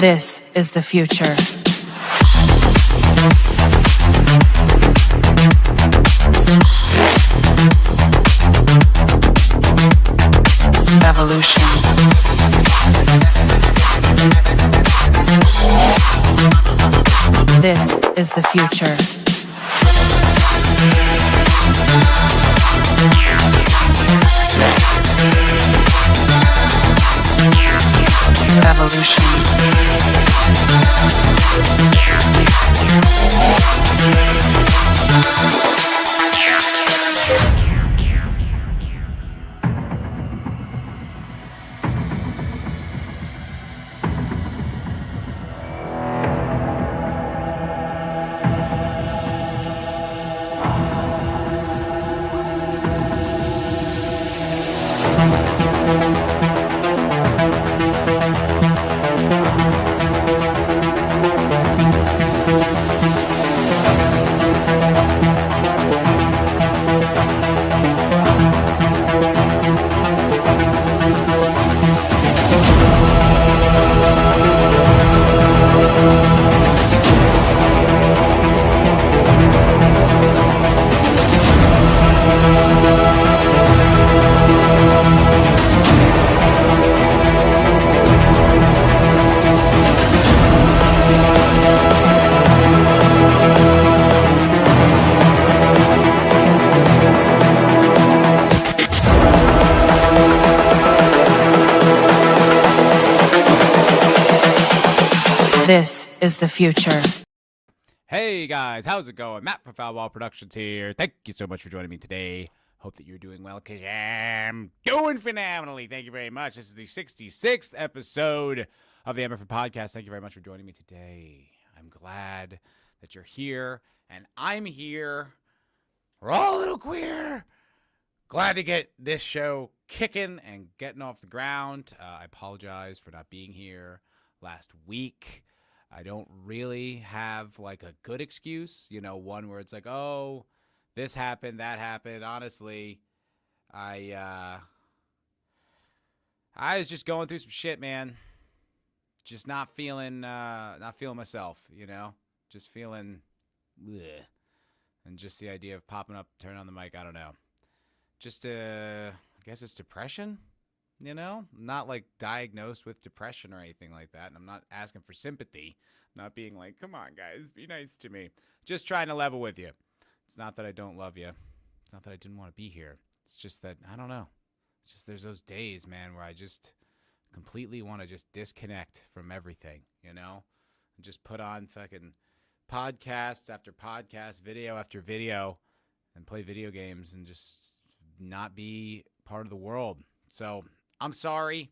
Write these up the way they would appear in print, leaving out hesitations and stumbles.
This is the future. Evolution. This is the future. Evolution. This is the future. Hey guys, how's it going? Matt from Foulball Productions here. Thank you so much for joining me today. Hope that you're doing well, because I'm doing phenomenally. Thank you very much. This is the 66th episode of the MFer podcast. Thank you very much for joining me today. I'm glad that you're here, and I'm here. We're all a little queer. Glad to get this show kicking and getting off the ground. I apologize for not being here last week. I don't really have like a good excuse, one where it's like, oh, this happened, that happened. Honestly, I was just going through some shit, man. Just not feeling myself, just feeling bleh. And just the idea of popping up, turning on the mic, I don't know. Just, I guess it's depression. Not like diagnosed with depression or anything like that. And I'm not asking for sympathy. I'm not being like, come on, guys, be nice to me. Just trying to level with you. It's not that I don't love you. It's not that I didn't want to be here. It's just that, I don't know. It's just there's those days, man, where I just completely want to just disconnect from everything, and just put on fucking podcast after podcast, video after video, and play video games and just not be part of the world. So I'm sorry.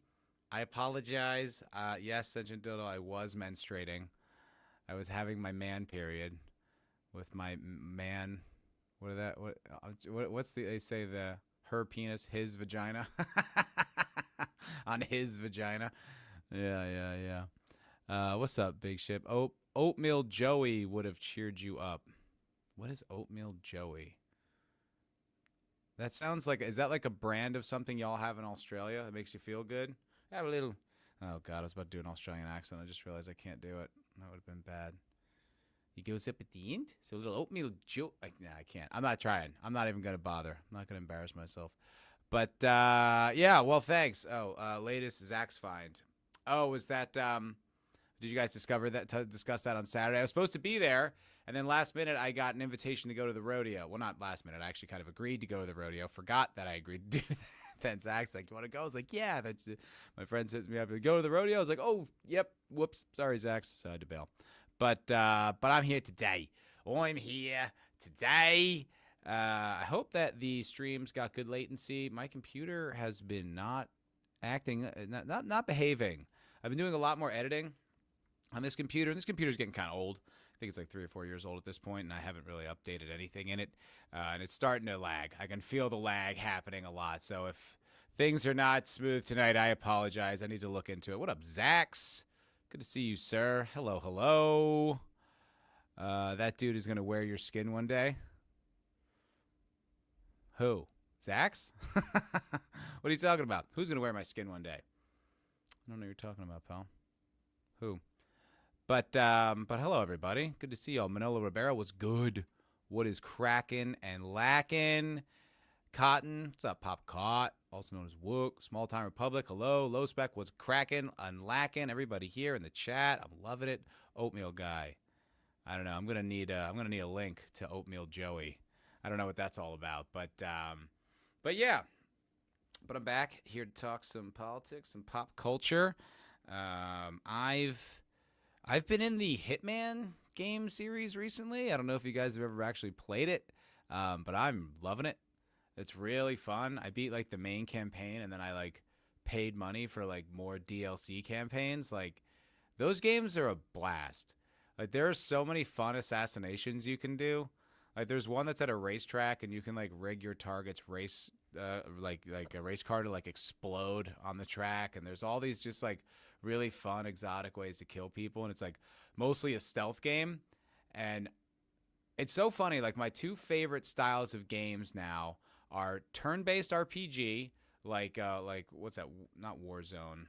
I apologize. Yes, Sergeant Dildo, I was menstruating. I was having my man period with my man. What's they say her penis, his vagina on his vagina. Yeah. What's up, Big Ship? Oatmeal Joey would have cheered you up. What is Oatmeal Joey? That sounds like, is that like a brand of something y'all have in Australia that makes you feel good? Have a little, oh God, I was about to do an Australian accent. I just realized I can't do it. That would have been bad. He goes up at the end. So a little oatmeal joke. Nah, I can't. I'm not trying. I'm not even going to bother. I'm not going to embarrass myself. But, yeah, well, thanks. Oh, latest Zach's find. Oh, was that, did you guys discover that, discuss that on Saturday? I was supposed to be there. And then last minute, I got an invitation to go to the rodeo. Well, not last minute. I actually kind of agreed to go to the rodeo. Forgot that I agreed to do that. Then Zach's like, you want to go? I was like, yeah. My friend sends me up to go to the rodeo. I was like, oh, yep. Whoops. Sorry, Zach. So I had to bail. But I'm here today. I'm here today. I hope that the streams got good latency. My computer has been not acting, not behaving. I've been doing a lot more editing on this computer. And this computer's getting kind of old. I think it's like 3 or 4 years old at this point, and I haven't really updated anything in it. And it's starting to lag. I can feel the lag happening a lot. So if things are not smooth tonight, I apologize. I need to look into it. What up, Zax? Good to see you, sir. Hello. That dude is going to wear your skin one day. Who? Zax? What are you talking about? Who's going to wear my skin one day? I don't know what you're talking about, pal. Who? But hello everybody. Good to see y'all. Manolo Rivera was good. What is cracking and lacking? Cotton, what's up? Pop Caught, also known as Wook. Small Time Republic, hello. Low Spec was cracking and lacking. Everybody here in the chat, I'm loving it. Oatmeal Guy, I don't know. I'm gonna need a link to Oatmeal Joey. I don't know what that's all about, but yeah. But I'm back here to talk some politics, some pop culture. I've been in the Hitman game series recently. I don't know if you guys have ever actually played it, but I'm loving it. It's really fun. I beat like the main campaign, and then I like paid money for like more DLC campaigns. Like those games are a blast. Like there are so many fun assassinations you can do. Like there's one that's at a racetrack, and you can like rig your target's race, like a race car to like explode on the track. And there's all these just like really fun, exotic ways to kill people, and it's like mostly a stealth game. And it's so funny. Like my two favorite styles of games now are turn-based RPG, like what's that? Not Warzone,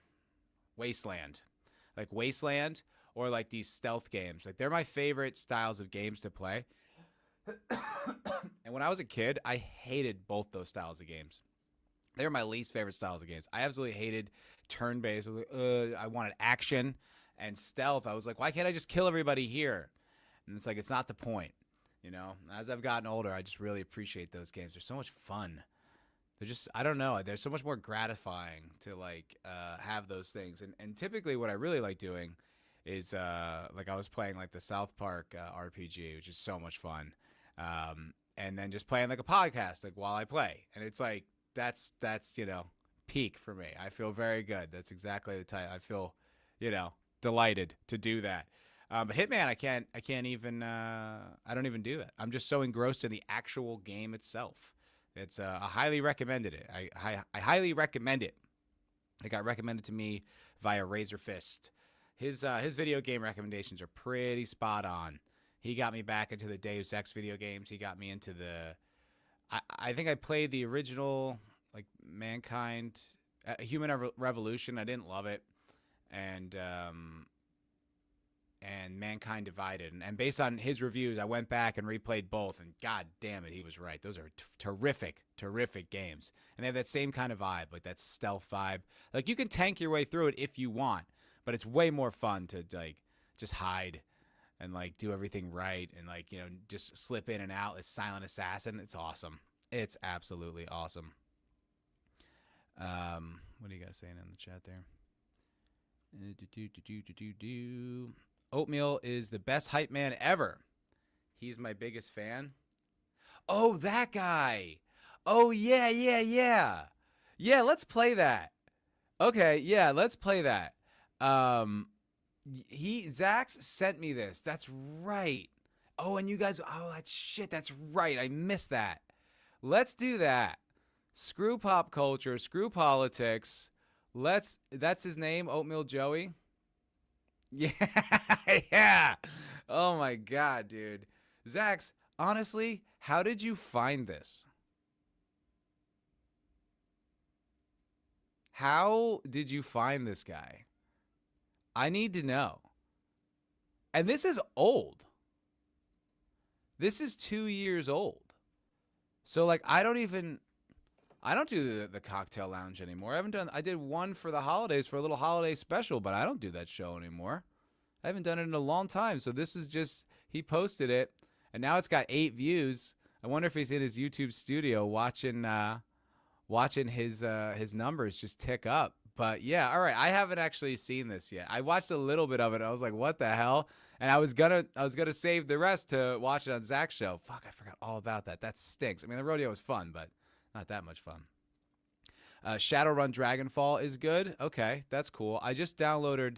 Wasteland, like Wasteland, or like these stealth games. Like they're my favorite styles of games to play. And when I was a kid, I hated both those styles of games. They were my least favorite styles of games. I absolutely hated turn-based. I wanted action and stealth. I was like, why can't I just kill everybody here? And it's like, it's not the point. You know, as I've gotten older, I just really appreciate those games. They're so much fun. They're just, I don't know, they're so much more gratifying to like have those things. And typically what I really like doing is like I was playing like the South Park RPG, which is so much fun. And then just playing like a podcast like while I play. And it's like, that's you know, peak for me. I feel very good. That's exactly the type. I feel, you know, delighted to do that. But Hitman, I don't even do that. I'm just so engrossed in the actual game itself. It's I highly recommended it. I highly recommend it. It got recommended to me via Razor Fist. His video game recommendations are pretty spot on. He got me back into the Deus Ex video games. He got me into the. I think I played the original like Mankind, Human Revolution. I didn't love it, and Mankind Divided. And based on his reviews, I went back and replayed both, and god damn it, he was right. Those are terrific games. And they have that same kind of vibe, like that stealth vibe. Like you can tank your way through it if you want, but it's way more fun to like just hide and like do everything right and like, you know, just slip in and out as silent assassin. It's awesome. It's absolutely awesome. What are you guys saying in the chat there? Oatmeal is the best hype man ever. He's my biggest fan. Oh, that guy. Oh, yeah. Yeah, let's play that. Okay, yeah, let's play that. Zax sent me this. That's right. Oh, and you guys, that's right. I missed that. Let's do that. Screw pop culture, screw politics. That's his name, Oatmeal Joey. Yeah, yeah. Oh my god, dude. Zax, honestly, how did you find this? How did you find this guy? I need to know. And this is old. This is 2 years old. So like I don't do the cocktail lounge anymore. I did one for the holidays for a little holiday special, but I don't do that show anymore. I haven't done it in a long time. So this is just, he posted it and now it's got 8 views. I wonder if he's in his YouTube studio watching his numbers just tick up. But yeah, all right. I haven't actually seen this yet. I watched a little bit of it. I was like, what the hell? And I was gonna save the rest to watch it on Zach's show. Fuck, I forgot all about that. That stinks. I mean, the rodeo was fun, but not that much fun. Shadowrun Dragonfall is good. Okay, that's cool. I just downloaded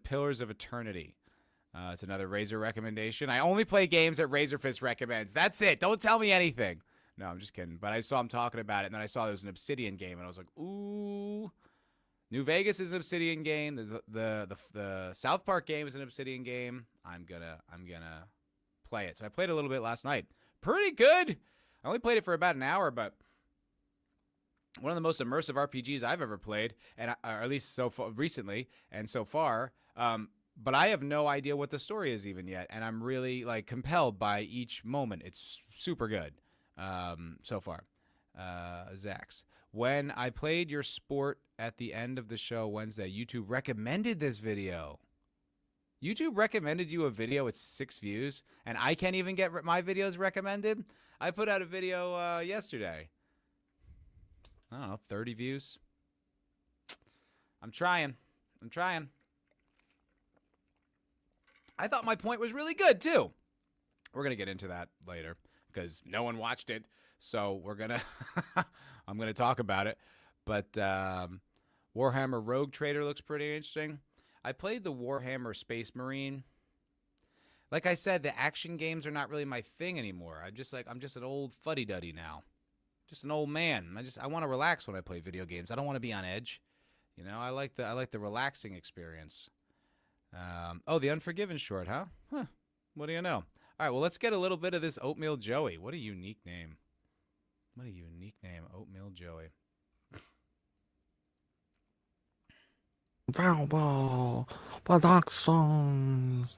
Pillars of Eternity. It's another Razor recommendation. I only play games that Razor Fist recommends. That's it. Don't tell me anything. No, I'm just kidding. But I saw him talking about it, and then I saw there was an Obsidian game, and I was like, ooh. New Vegas is an Obsidian game. The South Park game is an Obsidian game. I'm gonna play it. So I played a little bit last night. Pretty good. I only played it for about an hour, but one of the most immersive RPGs I've ever played, and or at least so far recently and so far. but I have no idea what the story is even yet, and I'm really like compelled by each moment. It's super good so far. Zax, when I played your sport at the end of the show Wednesday, YouTube recommended this video. YouTube recommended you a video with 6 views, and I can't even get my videos recommended. I put out a video yesterday. I don't know, 30 views. I'm trying. I thought my point was really good, too. We're going to get into that later because no one watched it. So we're going to I'm going to talk about it. But Warhammer Rogue Trader looks pretty interesting. I played the Warhammer Space Marine. Like I said, the action games are not really my thing anymore. I'm just an old fuddy-duddy now. Just an old man. I want to relax when I play video games. I don't want to be on edge. You know, I like the relaxing experience. Oh, the Unforgiven short, huh? What do you know? All right, well, let's get a little bit of this Oatmeal Joey. What a unique name. Oatmeal Joey. Foulball Productions.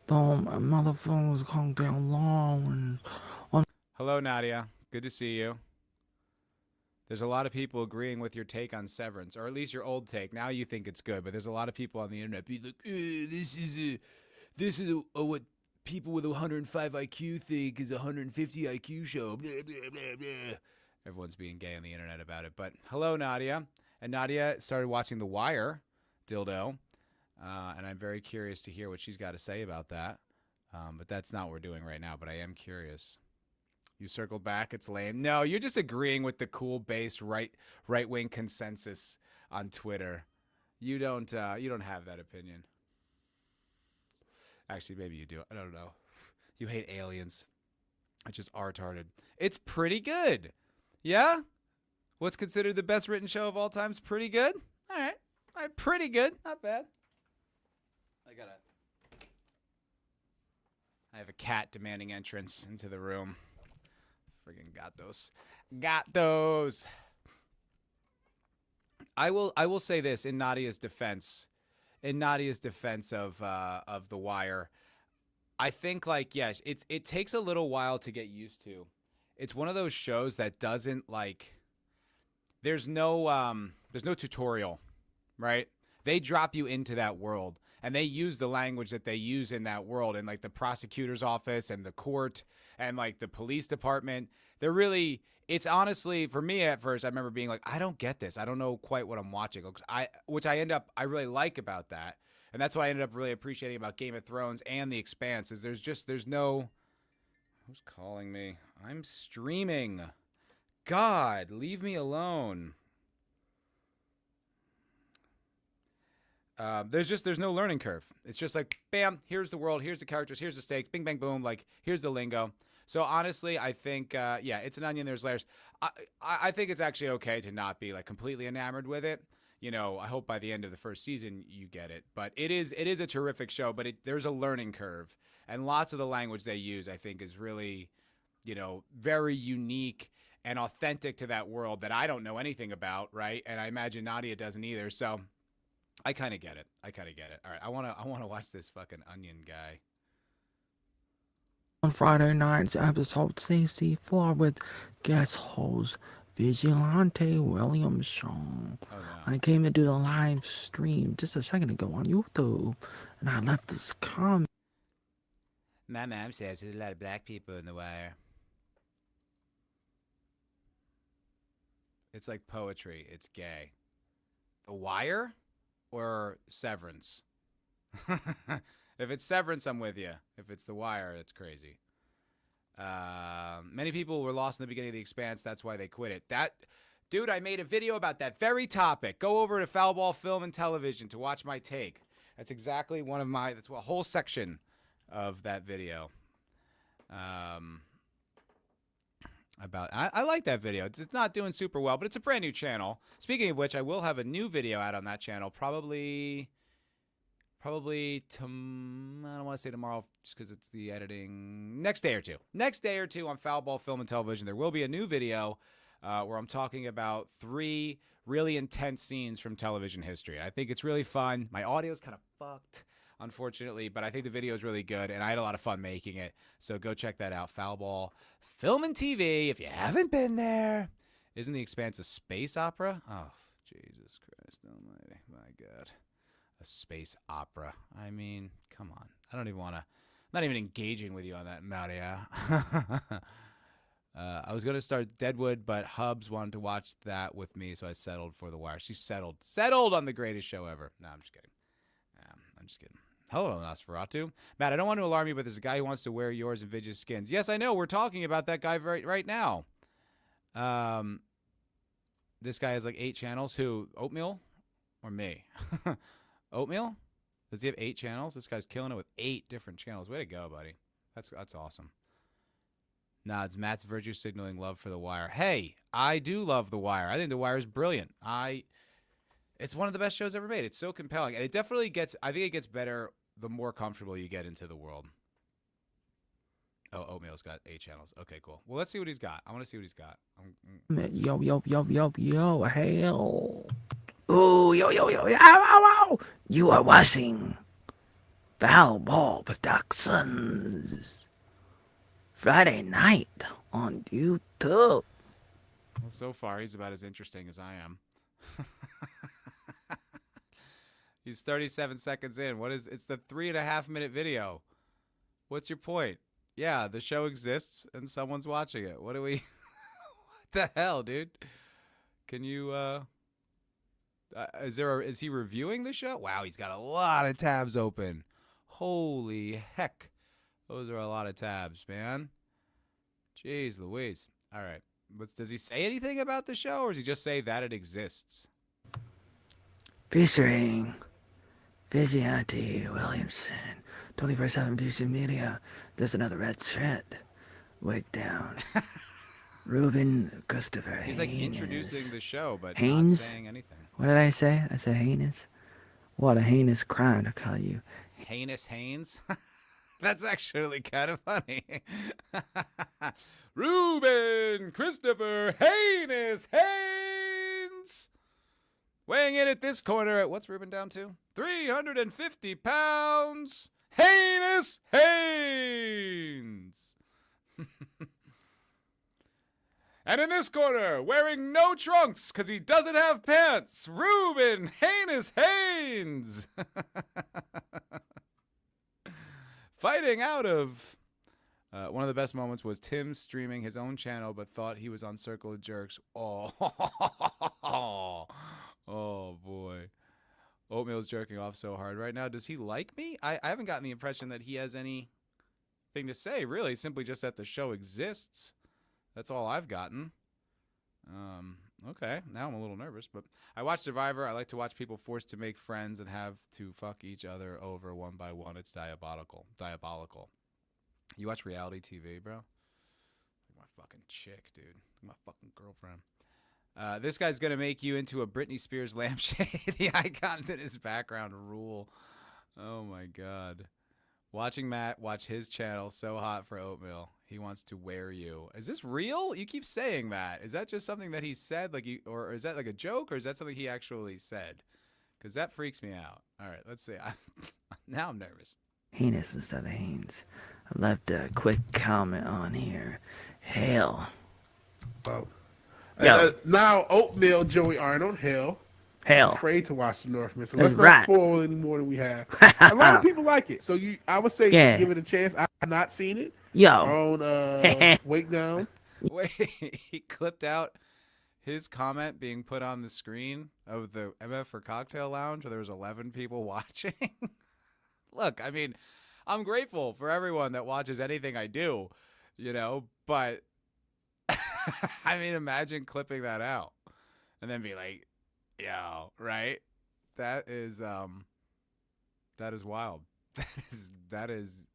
The motherfuckers come down long. Hello, Nadia. Good to see you. There's a lot of people agreeing with your take on Severance, or at least your old take. Now you think it's good, but there's a lot of people on the internet be like, this is what people with 105 IQ think is a 150 IQ show. Blah, blah, blah, blah. Everyone's being gay on the internet about it. But hello, Nadia. And Nadia started watching The Wire, dildo, and I'm very curious to hear what she's got to say about that. But that's not what we're doing right now, but I am curious. You circled back. It's lame. No, you're just agreeing with the cool-based right-wing consensus on Twitter. You don't have that opinion. Actually, maybe you do. I don't know. You hate aliens. It's just retarded. It's pretty good. Yeah? What's considered the best written show of all time is pretty good? All right. Pretty good. Not bad. I have a cat demanding entrance into the room. Friggin' got those. I will say this in Nadia's defense. of The Wire, I think yes, it takes a little while to get used to. It's one of those shows that doesn't there's no tutorial, right? They drop you into that world and they use the language that they use in that world, and the prosecutor's office and the court and the police department. They're really, it's honestly, for me at first, I remember being like, I don't get this. I don't know quite what I'm watching. Which I really like about that. And that's what I ended up really appreciating about Game of Thrones and The Expanse is there's no, who's calling me? I'm streaming. God, leave me alone. There's no learning curve. It's just bam, here's the world, here's the characters, here's the stakes, bing, bang, boom, here's the lingo. So honestly, I think, it's an onion, there's layers. I think it's actually okay to not be completely enamored with it. You know, I hope by the end of the first season you get it. But it is a terrific show, but there's a learning curve. And lots of the language they use, I think, is really, very unique and authentic to that world that I don't know anything about, right? And I imagine Nadia doesn't either. So I kind of get it. All right, I want to watch this fucking onion guy. On Friday night's episode 64 with guest host Vigilante Williamson. Oh, no. I came into the live stream just a second ago on YouTube, and I left this comment. My mom says there's a lot of black people in The Wire. It's like poetry. It's gay. The Wire or Severance? If it's Severance, I'm with you. If it's The Wire, it's crazy. Many people were lost in the beginning of The Expanse. That's why they quit it. Dude, I made a video about that very topic. Go over to Foulball Film and Television to watch my take. That's exactly that's a whole section of that video. I like that video. It's not doing super well, but it's a brand new channel. Speaking of which, I will have a new video out on that channel probably I don't want to say tomorrow just because it's the editing. Next day or two on Foulball Film and Television, there will be a new video where I'm talking about 3 really intense scenes from television history. I think it's really fun. My audio is kind of fucked unfortunately. But I think the video is really good, and I had a lot of fun making it. So go check that out. Foulball Film and TV. If you haven't been there, isn't The Expanse a space opera? Oh, Jesus Christ Almighty! My God, a space opera. I mean, come on. I don't even want to. I'm not even engaging with you on that, Nadia. I was going to start Deadwood, but Hubs wanted to watch that with me, so I settled for The Wire. She settled on the greatest show ever. No, I'm just kidding. I'm just kidding. Hello, Nosferatu. Matt, I don't want to alarm you, but there's a guy who wants to wear yours and Vidge's skins. Yes, I know. We're talking about that guy right now. This guy has like 8 channels. Who? Oatmeal or me? Oatmeal? Does he have 8 channels? This guy's killing it with 8 different channels. Way to go, buddy. That's awesome. Nah, it's Matt's virtue signaling love for The Wire. Hey, I do love The Wire. I think The Wire is brilliant. It's one of the best shows ever made. It's so compelling. And it definitely gets, I think it gets better the more comfortable you get into the world. Oh, Oatmeal's got 8 channels. Okay, cool. Well, let's see what he's got. I want to see what he's got. Yo, hell. Oh, yo, ow. You are watching Foulball Productions Friday night on YouTube. Well, so far, he's about as interesting as I am. He's 37 seconds in. It's the 3.5-minute video. What's your point? Yeah, the show exists and someone's watching it. What what the hell, dude? Can you, is he reviewing the show? Wow, he's got a lot of tabs open. Holy heck. Those are a lot of tabs, man. Jeez Louise. All right. Does he say anything about the show, or does he just say that it exists? Featuring Vigilante Williamson, 24/7 Fusion Media, just another red thread, wig down. Ruben Christopher He's like introducing the show, but Haynes? not saying anything. What did I say? I said heinous? What a heinous crime to call you. Heinous Haynes? That's actually kind of funny. Ruben Christopher Heinous Haynes! Weighing in at this corner at, what's Ruben down to? 350 pounds, Heinous Haynes! And in this corner, wearing no trunks because he doesn't have pants, Ruben Heinous Haynes! Fighting out of... one of the best moments was Tim streaming his own channel but thought he was on Circle of Jerks. Oh, oh boy. Oatmeal's jerking off so hard right now. Does he like me? I haven't gotten the impression that he has anything to say, really. Simply just that the show exists. That's all I've gotten. Okay, now I'm a little nervous, but I watch Survivor. I like to watch people forced to make friends and have to fuck each other over one by one. It's diabolical. You watch reality TV, bro? Like my fucking chick, dude. Like my fucking girlfriend. This guy's going to make you into a Britney Spears lampshade. The icons in his background rule. Oh, my God. Watching Matt watch his channel, so hot for Oatmeal. He wants to wear you. Is this real? You keep saying that. Is that just something that he said? Or is that like a joke? Or is that something he actually said? Because that freaks me out. All right, let's see. Now I'm nervous. Heinous instead of Haynes. I left a quick comment on here. Hell. Oh. Yo. Now, Oatmeal, Joey Arnold, hell. Hell. Afraid to watch the Northman, so That's let's not right. spoil any more than we have. A lot of people like it, so I would say Yeah. give it a chance. I have not seen it. Yo. On Wake Down. Wait, he clipped out his comment being put on the screen of the MFer Cocktail Lounge where there was 11 people watching. Look, I mean, I'm grateful for everyone that watches anything I do, but I mean, imagine clipping that out and then be like, yo, right? That is wild. That is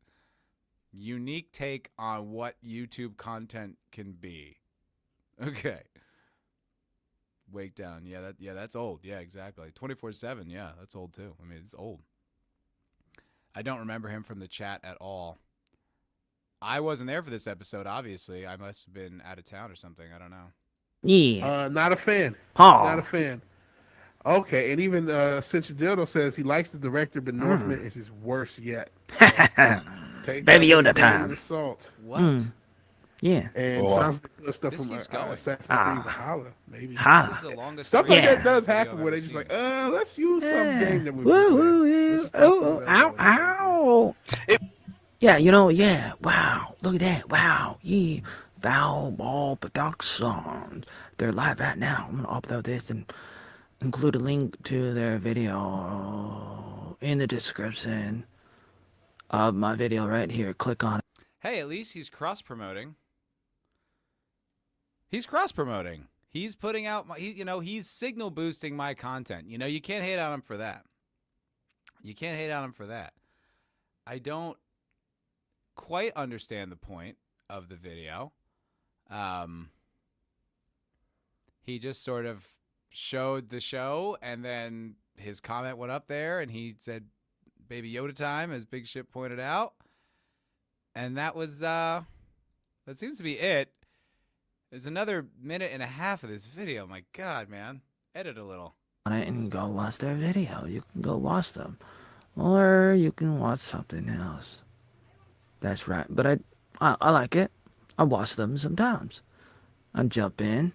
unique take on what YouTube content can be. Okay. Wake Down. Yeah, that's old. Yeah, exactly. 24/7. Yeah, that's old too. I mean, it's old. I don't remember him from the chat at all. I wasn't there for this episode, obviously. I must have been out of town or something. I don't know. Yeah. Not a fan. Paul. Not a fan. Okay, and even Cincha Dildo says he likes the director, but Northman is his worst yet. So, take Baby that with a Yoda grain time. of salt. What? Yeah. And Oh, sounds like stuff This from keeps going. Assassin's Ah. Creed Valhalla, maybe. This Ha. is the longest. Stuff like Yeah. that does video happen I've where ever they just seen. like, let's use some Yeah. game that we've Woo, been playing. woo, Let's woo. just throw some Oh, of that ow, out there. ow. Yeah, yeah. Wow. Look at that. Wow. Yeah. Foulball Production. They're live right now. I'm going to upload this and include a link to their video in the description of my video right here. Click on it. Hey, at least he's cross-promoting. He's cross-promoting. He's putting out my, he's signal boosting my content. You can't hate on him for that. You can't hate on him for that. I don't quite understand the point of the video. He just sort of showed the show, and then his comment went up there, and he said, "Baby Yoda time," as Big Ship pointed out. And that was, that seems to be it. There's another minute and a half of this video. My God, man. Edit a little. And go watch their video. You can go watch them. Or you can watch something else. That's right. But I like it. I watch them sometimes. I jump in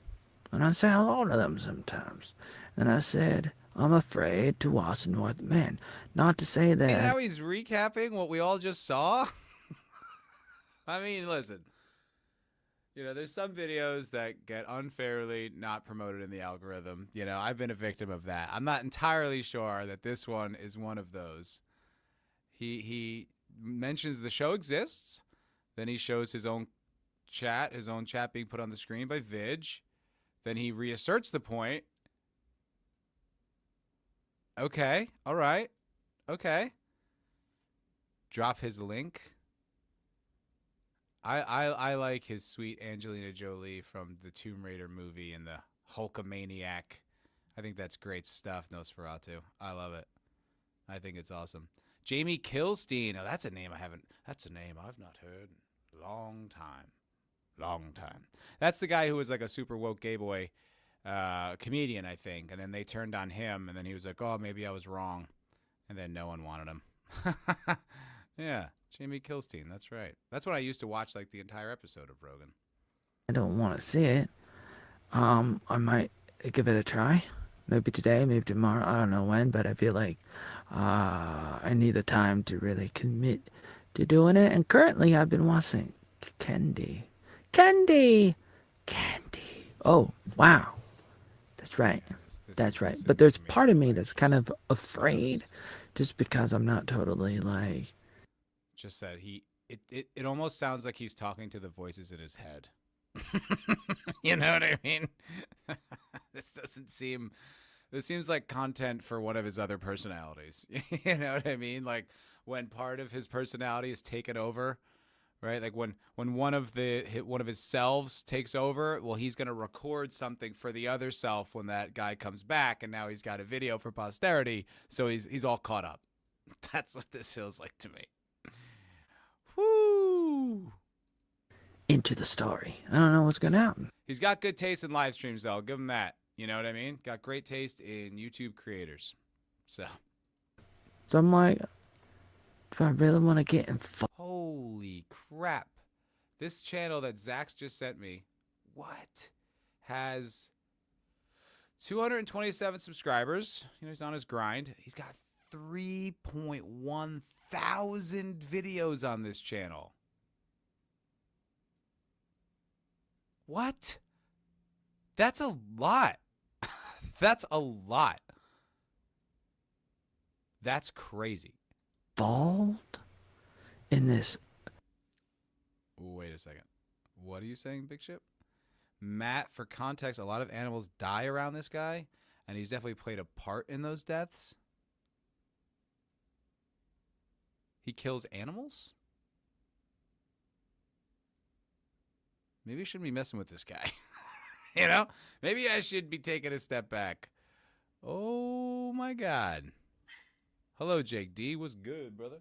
and I say hello to them sometimes. And I said, I'm afraid to watch Northman. Not to say that. Now he's recapping what we all just saw. I mean, listen. There's some videos that get unfairly not promoted in the algorithm. I've been a victim of that. I'm not entirely sure that this one is one of those. He mentions the show exists. Then he shows his own chat being put on the screen by Vidge. Then he reasserts the point. Okay. All right. Okay. Drop his link. I like his sweet Angelina Jolie from the Tomb Raider movie and the Hulkamaniac. I think that's great stuff, Nosferatu. I love it. I think it's awesome. Jamie Kilstein. Oh, that's a name I've not heard in a long time. Long time. That's the guy who was like a super woke gay boy comedian, I think. And then they turned on him, and then he was like, oh, maybe I was wrong. And then no one wanted him. Yeah. Jamie Kilstein, that's right. That's when I used to watch like the entire episode of Rogan. I don't want to see it. I might give it a try. Maybe today, maybe tomorrow. I don't know when, but I feel like I need the time to really commit to doing it. And currently, I've been watching Candy. Oh, wow. That's right. That's right. But there's part of me that's kind of afraid, just because I'm not totally like. Just said it almost sounds like he's talking to the voices in his head. You know what I mean? This seems like content for one of his other personalities. You know what I mean? Like when part of his personality is taken over, right? Like when one of his selves takes over, well, he's going to record something for the other self when that guy comes back, and now he's got a video for posterity, so he's all caught up. That's what this feels like to me. Woo! Into the story. I don't know what's going to happen. He's got good taste in live streams, though. I'll give him that. You know what I mean? Got great taste in YouTube creators. So I'm like, do I really want to get involved? holy crap. This channel that Zach's just sent me, has 227 subscribers. He's on his grind. He's got 3.1 thousand videos on this channel. What? That's a lot. That's a lot. That's crazy. Involved in this. Wait a second. What are you saying, Big Ship? Matt, for context, a lot of animals die around this guy, and he's definitely played a part in those deaths. He kills animals? Maybe I shouldn't be messing with this guy. Maybe I should be taking a step back. Oh, my God. Hello, Jake D. What's good, brother?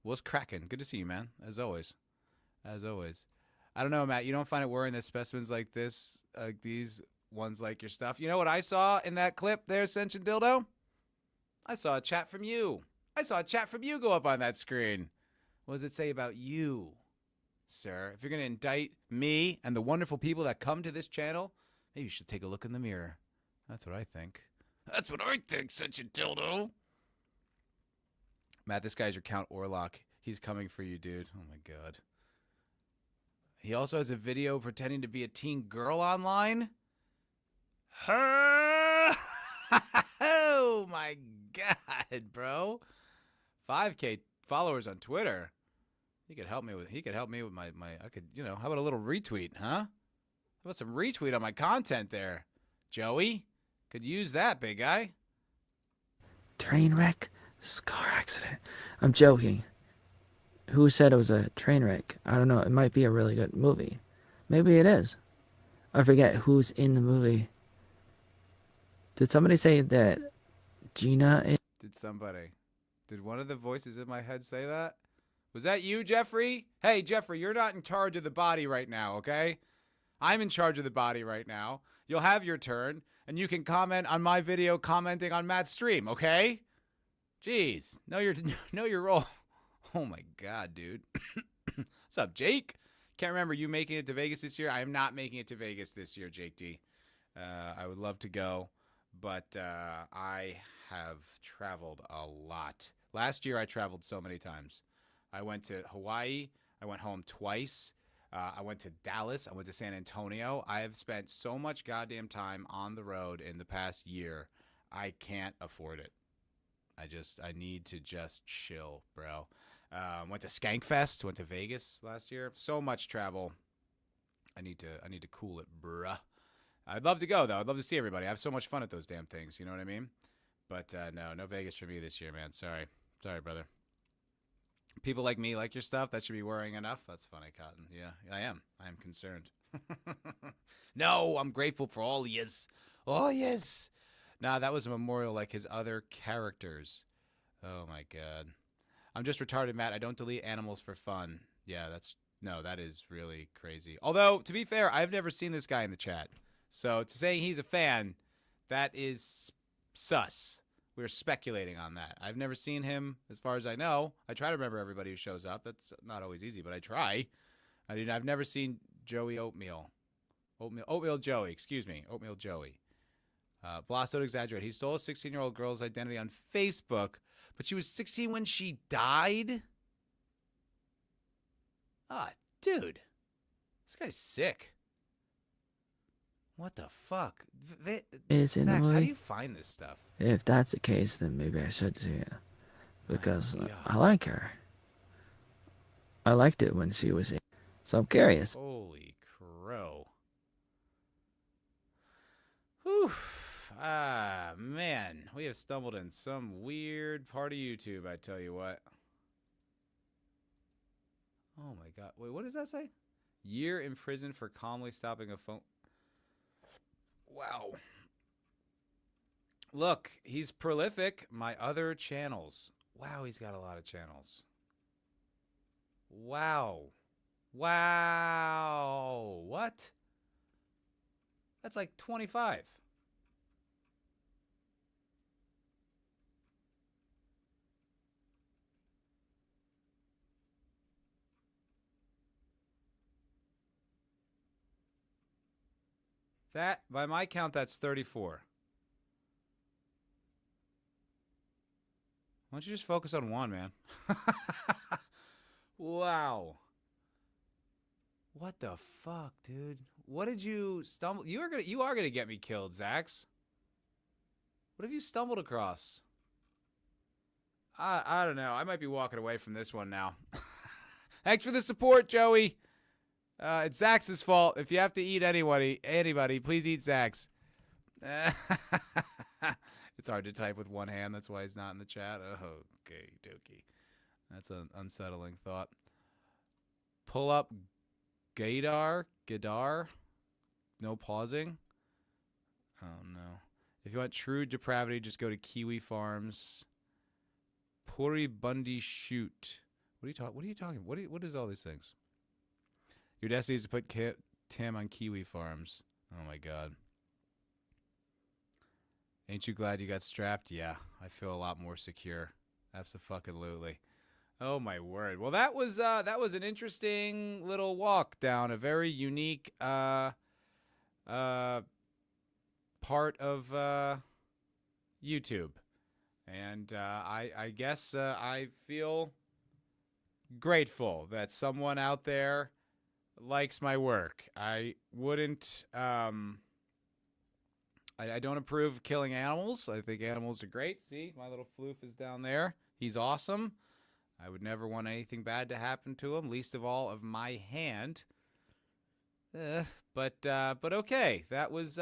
What's cracking? Good to see you, man. As always. As always. I don't know, Matt. You don't find it worrying that specimens like this, like these, ones like your stuff. You know what I saw in that clip there, Sentient Dildo? I saw a chat from you. I saw a chat from you go up on that screen. What does it say about you, sir? If you're going to indict me and the wonderful people that come to this channel, maybe you should take a look in the mirror. That's what I think. That's what I think, Sentient Dildo. Matt, this guy's your Count Orlok. He's coming for you, dude. Oh, my God. He also has a video pretending to be a teen girl online. Oh, my God, bro. 5K followers on Twitter. He could help me with my I could, you know, how about a little retweet, huh? How about some retweet on my content there? Joey? Could use that, big guy. Train wreck? Car accident. I'm joking. Who said it was a train wreck? I don't know. It might be a really good movie. Maybe it is. I forget who's in the movie. Did somebody say that Gina is... Did one of the voices in my head say that? Was that you, Jeffrey? Hey, Jeffrey, you're not in charge of the body right now, okay? I'm in charge of the body right now. You'll have your turn, and you can comment on my video commenting on Matt's stream, okay? Jeez, know your role. Oh, my God, dude. What's up, Jake? Can't remember you making it to Vegas this year. I am not making it to Vegas this year, Jake D. I would love to go, but I have traveled a lot. Last year, I traveled so many times. I went to Hawaii. I went home twice. I went to Dallas. I went to San Antonio. I have spent so much goddamn time on the road in the past year. I can't afford it. I need to just chill, bro. Went to Skankfest. Went to Vegas last year. So much travel. I need to cool it, bruh. I'd love to go, though. I'd love to see everybody. I have so much fun at those damn things. You know what I mean? But no Vegas for me this year, man. Sorry, brother. People like me like your stuff. That should be worrying enough. That's funny, Cotton. Yeah, I am. I am concerned. No, I'm grateful for all yous. Oh, yes. Nah, that was a memorial like his other characters. Oh, my God. I'm just retarded, Matt. I don't delete animals for fun. Yeah, that is really crazy. Although, to be fair, I've never seen this guy in the chat. So to say he's a fan, that is sus. We're speculating on that. I've never seen him, as far as I know. I try to remember everybody who shows up. That's not always easy, but I try. I've never seen Joey Oatmeal. Oatmeal Joey, excuse me. Oatmeal Joey. Bloss, don't exaggerate. He stole a 16-year-old girl's identity on Facebook, but she was 16 when she died? Ah, dude. This guy's sick. What the fuck? Is in the Zax, how do movie? you find this stuff? If that's the case, then maybe I should see it. Because God. I like her. I liked it when she was in. So I'm curious. Holy crow. Whew. Ah, man. We have stumbled in some weird part of YouTube, I tell you what. Oh, my God. Wait, what does that say? Year in prison for calmly stopping a phone. Wow. Look, he's prolific. My other channels. Wow, he's got a lot of channels. Wow. Wow. What? That's like 25. That, by my count, that's 34. Why don't you just focus on one, man? Wow. What the fuck, dude? What did you stumble? You are gonna get me killed, Zax. What have you stumbled across? I don't know. I might be walking away from this one now. Thanks for the support, Joey. It's Zax's fault. If you have to eat anybody, please eat Zax. It's hard to type with one hand. That's why he's not in the chat. Oh, okay, dokie. That's an unsettling thought. Pull up Gadar. No pausing. Oh, no. If you want true depravity, just go to Kiwi Farms. Puri Bundy Shoot. What are you talking? What is all these things? Your destiny is to put Tim on Kiwi Farms. Oh, my God. Ain't you glad you got strapped? Yeah, I feel a lot more secure. Abso-fucking-lutely. Oh my word. Well, that was an interesting little walk down a very unique part of YouTube. And I guess I feel grateful that someone out there likes my work. I wouldn't I don't approve of killing animals. I think animals are great. See, my little floof is down there. He's awesome. I would never want anything bad to happen to him, least of all of my hand. But okay, that was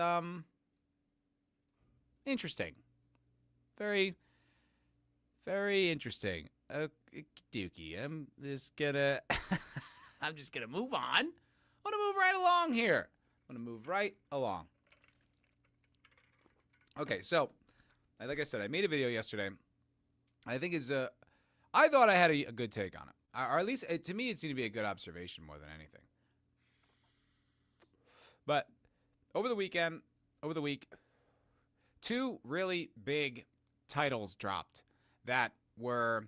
interesting. Very, very interesting. Dookie, I'm just gonna move on. I'm gonna move right along here. I'm gonna move right along. Okay, so like I said, I made a video yesterday. I think I thought I had a good take on it, or at least to me, it seemed to be a good observation more than anything. But over the week, 2 really big titles dropped that were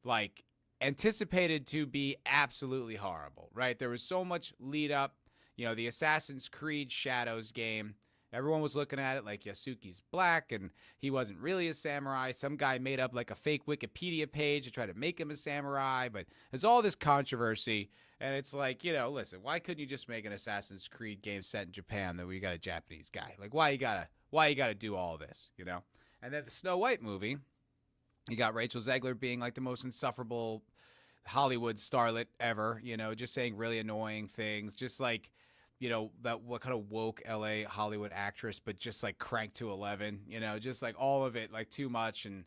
like anticipated to be absolutely horrible, right? There was so much lead up, the Assassin's Creed Shadows game. Everyone was looking at it like Yasuki's black and he wasn't really a samurai. Some guy made up like a fake Wikipedia page to try to make him a samurai, but there's all this controversy. And it's like, listen, why couldn't you just make an Assassin's Creed game set in Japan that we got a Japanese guy? Like, why you gotta do all this, And then the Snow White movie, you got Rachel Zegler being like the most insufferable Hollywood starlet ever, just saying really annoying things, just like, that what kind of woke LA Hollywood actress, but just like cranked to 11, just like all of it, like too much. And,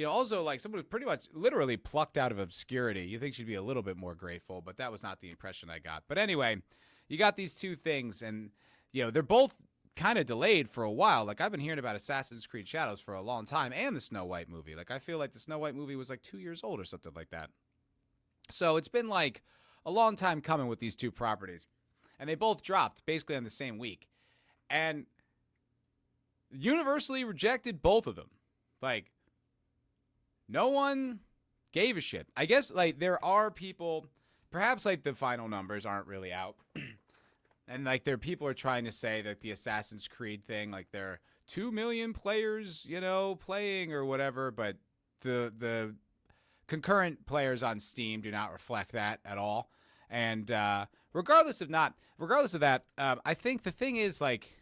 also like someone who's pretty much literally plucked out of obscurity. You think she'd be a little bit more grateful, but that was not the impression I got. But anyway, you got these 2 things and, they're both kind of delayed for a while. Like I've been hearing about Assassin's Creed Shadows for a long time and the Snow White movie. Like I feel like the Snow White movie was like 2 years old or something like that. So it's been like a long time coming with these 2 properties. And they both dropped basically on the same week. And universally rejected both of them. Like, no one gave a shit. I guess, like, there are people, perhaps, like, the final numbers aren't really out. And, like, people are trying to say that the Assassin's Creed thing, like, there are 2 million players, playing or whatever. But the concurrent players on Steam do not reflect that at all. And regardless of that, I think the thing is, like,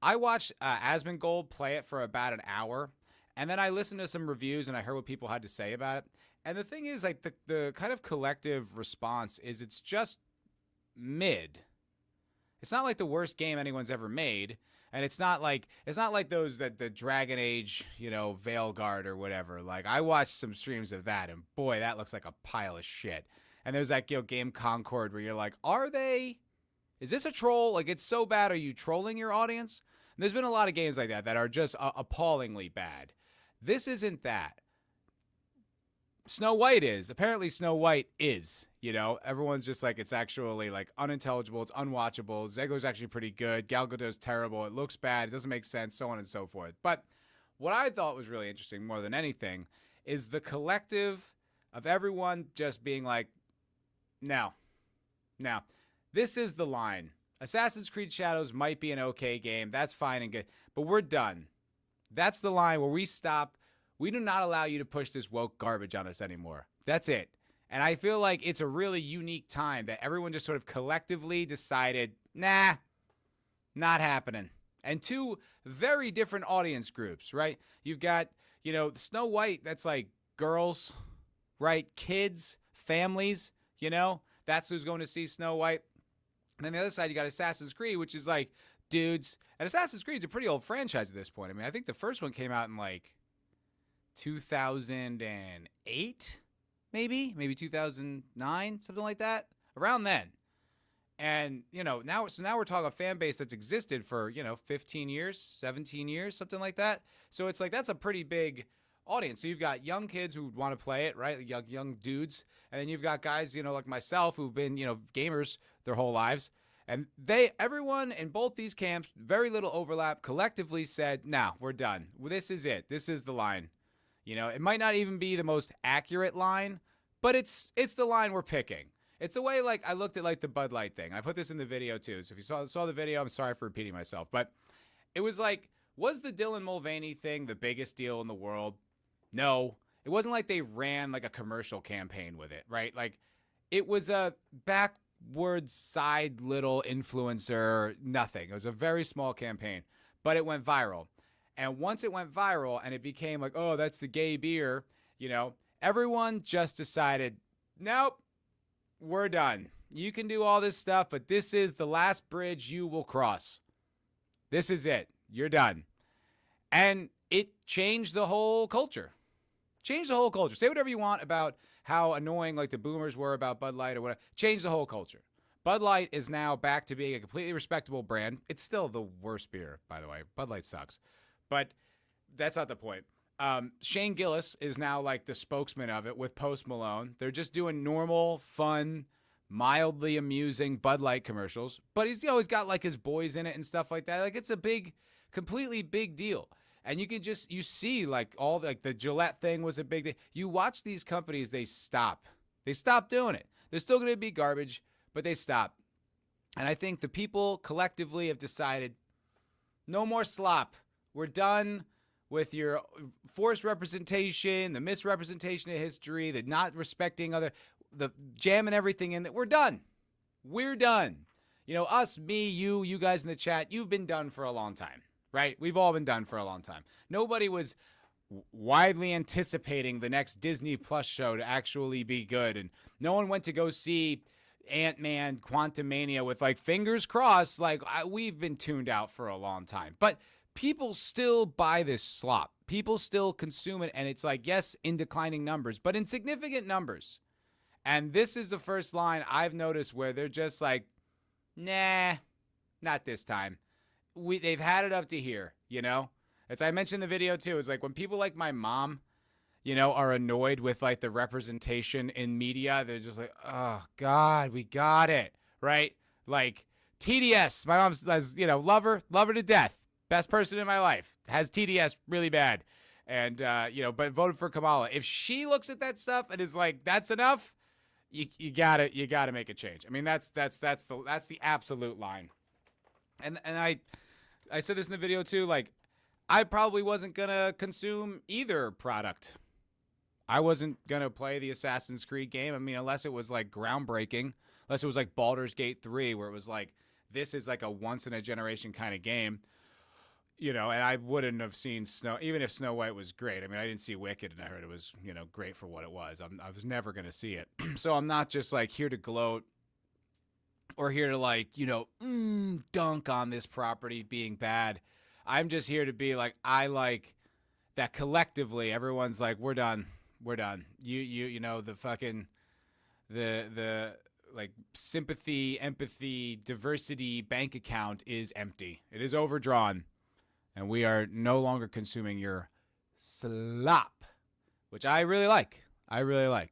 I watched Asmongold play it for about an hour, and then I listened to some reviews and I heard what people had to say about it. And the thing is, like, the kind of collective response is it's just mid. It's not like the worst game anyone's ever made, and it's not like those that the Dragon Age, Veilguard or whatever. Like, I watched some streams of that, and boy, that looks like a pile of shit. And there's that Game Concord where you're like, is this a troll? Like, it's so bad. Are you trolling your audience? And there's been a lot of games like that are just appallingly bad. This isn't that. Snow White is. Apparently Snow White is, Everyone's just like, it's actually like unintelligible. It's unwatchable. Zegler's actually pretty good. Gal Gadot's terrible. It looks bad. It doesn't make sense, so on and so forth. But what I thought was really interesting more than anything is the collective of everyone just being like, Now, this is the line. Assassin's Creed Shadows might be an okay game. That's fine and good. But we're done. That's the line where we stop. We do not allow you to push this woke garbage on us anymore. That's it. And I feel like it's a really unique time that everyone just sort of collectively decided, nah, not happening. And 2 very different audience groups, right? You've got, Snow White, that's like girls, right? Kids, families. That's who's going to see Snow White. And then the other side, you got Assassin's Creed, which is like dudes. And Assassin's Creed's a pretty old franchise at this point. I mean, I think the first one came out in like 2008, maybe 2009, something like that, around then. And, now we're talking a fan base that's existed for, 15 years, 17 years, something like that. So it's like, that's a pretty big audience. So you've got young kids who want to play it, right? Young dudes. And then you've got guys, like myself who've been, gamers their whole lives. And everyone in both these camps, very little overlap, collectively said, nah, we're done. This is it. This is the line. It might not even be the most accurate line, but it's the line we're picking. It's the way, like, I looked at, like, the Bud Light thing. I put this in the video, too. So if you saw the video, I'm sorry for repeating myself. But it was like, was the Dylan Mulvaney thing the biggest deal in the world? No. It wasn't like they ran, like, a commercial campaign with it, right? Like, it was a backward side little influencer, nothing. It was a very small campaign, but it went viral. And once it went viral and it became like, oh, that's the gay beer, everyone just decided, nope, we're done. You can do all this stuff, but this is the last bridge you will cross. This is it. You're done. And it changed the whole culture. Change the whole culture. Say whatever you want about how annoying like the boomers were about Bud Light or whatever. Change the whole culture. Bud Light is now back to being a completely respectable brand. It's still the worst beer, by the way. Bud Light sucks. But that's not the point. Shane Gillis is now like the spokesman of it with Post Malone. They're just doing normal, fun, mildly amusing Bud Light commercials. But he's got like his boys in it and stuff like that. Like it's a completely big deal. And you see like all like the Gillette thing was a big thing. You watch these companies, they stop doing it. They're still going to be garbage, but they stop. And I think the people collectively have decided no more slop. We're done with your forced representation, the misrepresentation of history, the not respecting the jamming everything in. That we're done. We're done. Us, me, you guys in the chat, you've been done for a long time. Right? We've all been done for a long time. Nobody was widely anticipating the next Disney Plus show to actually be good. And no one went to go see Ant-Man Quantumania with like fingers crossed. Like we've been tuned out for a long time. But people still buy this slop. People still consume it. And it's like, yes, in declining numbers, but in significant numbers. And this is the first line I've noticed where they're just like, nah, not this time. They've had it up to here, As I mentioned in the video too, it's like when people like my mom, are annoyed with like the representation in media, they're just like, oh God, we got it, right? Like TDS, my mom's, love her to death, best person in my life, has TDS really bad, and but voted for Kamala. If she looks at that stuff and is like, that's enough, you gotta make a change. I mean, that's the absolute line, and I said this in the video too, like, I probably wasn't going to consume either product. I wasn't going to play the Assassin's Creed game. I mean, unless it was, like, groundbreaking. Unless it was, like, Baldur's Gate 3, where it was, like, this is, like, a once-in-a-generation kind of game. And I wouldn't have seen even if Snow White was great. I mean, I didn't see Wicked, and I heard it was, great for what it was. I was never going to see it. So I'm not just, like, here to gloat. Or here to like, dunk on this property being bad. I'm just here to be like, I like that collectively everyone's like, we're done. The fucking, the like sympathy, empathy, diversity bank account is empty. It is overdrawn. And we are no longer consuming your slop, which I really like. All right.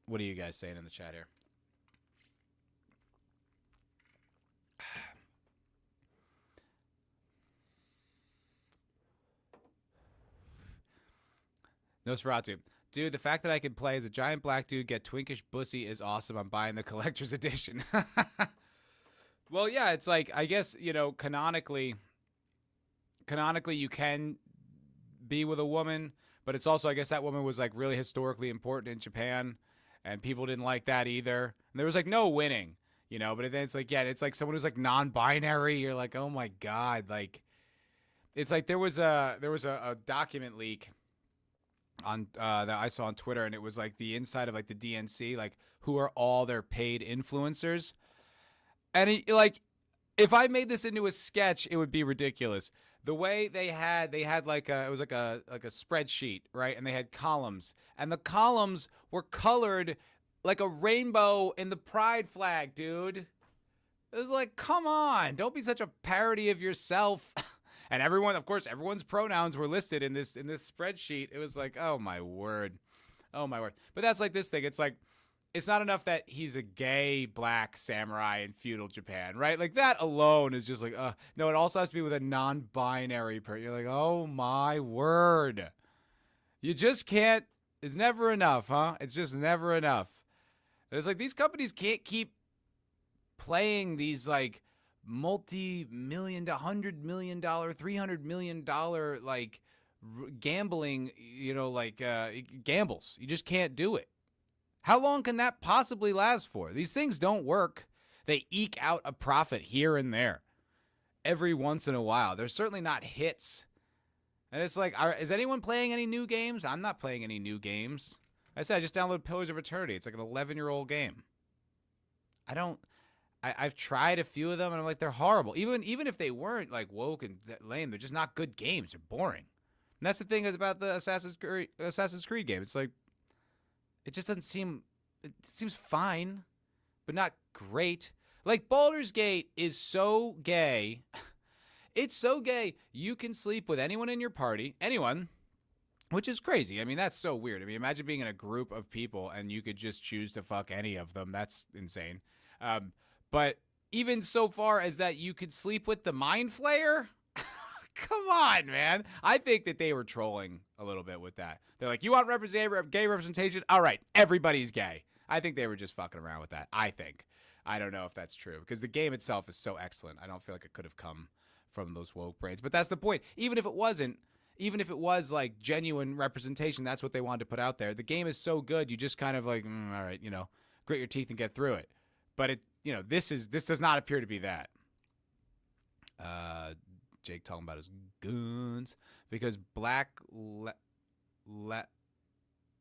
What are you guys saying in the chat here? Nosferatu. Dude, the fact that I can play as a giant black dude, get twinkish pussy is awesome. I'm buying the collector's edition. Well, yeah, it's like, I guess, canonically you can be with a woman, but it's also, I guess that woman was like really historically important in Japan, and people didn't like that either. And there was like no winning, but then it's like, yeah, it's like someone who's like non-binary. You're like, oh my God. Like, it's like there was a document leak on that I saw on Twitter, and it was like the inside of like the DNC, like who are all their paid influencers. And like, if I made this into a sketch, it would be ridiculous. The way they had like it was like a spreadsheet, right? And they had columns, and the columns were colored like a rainbow in the pride flag, dude. It was like, come on, don't be such a parody of yourself. And everyone's pronouns were listed in this spreadsheet. It was like, oh my word. But that's like this thing. It's like, it's not enough that he's a gay black samurai in feudal Japan, right? Like that alone is just like, no, it also has to be with a non-binary person. You're like, oh my word. You just can't, it's never enough, huh? It's just never enough. And it's like these companies can't keep playing these like multi-million, $100 million, $300 million, like gambling, gambles. You just can't do it. How long can that possibly last for? These things don't work. They eke out a profit here and there every once in a while. They're certainly not hits. And it's like, is anyone playing any new games? I'm not playing any new games. I said I just downloaded Pillars of Eternity. It's like an 11-year-old game. I've tried a few of them, and I'm like, they're horrible. Even if they weren't like woke and lame, they're just not good games. They're boring. And that's the thing about the Assassin's Creed game. It's like, it just doesn't seem, it seems fine, but not great. Like Baldur's Gate is so gay. It's so gay. You can sleep with anyone in your party, anyone, which is crazy. I mean, that's so weird. I mean, imagine being in a group of people and you could just choose to fuck any of them. That's insane. But even so far as that you could sleep with the Mind Flayer? Come on, man. I think that they were trolling a little bit with that. They're like, you want gay representation? All right, everybody's gay. I think they were just fucking around with that. I think. I don't know if that's true because the game itself is so excellent. I don't feel like it could have come from those woke brains. But that's the point. Even if it wasn't, even if it was like genuine representation, that's what they wanted to put out there. The game is so good, you just kind of like, all right, grit your teeth and get through it. But it, this does not appear to be that. Jake talking about his guns because black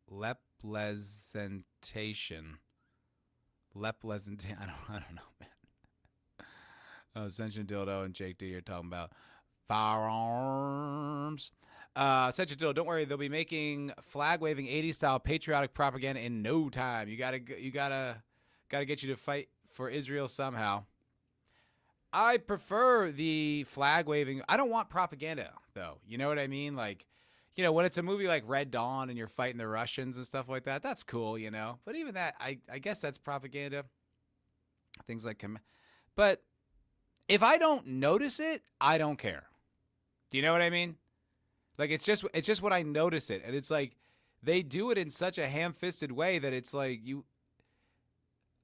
lepresentation. I don't know, man. Ascension Dildo and Jake D are talking about firearms. Ascension Dildo, don't worry, they'll be making flag waving 80s style patriotic propaganda in no time. You gotta get you to fight for Israel somehow. I prefer the flag waving. I don't want propaganda though. You know what I mean? Like, when it's a movie like Red Dawn and you're fighting the Russians and stuff like that, that's cool, But even that, I guess that's propaganda. Things like, but if I don't notice it, I don't care. Do you know what I mean? Like, it's just when I notice it, and it's like they do it in such a ham-fisted way that it's like you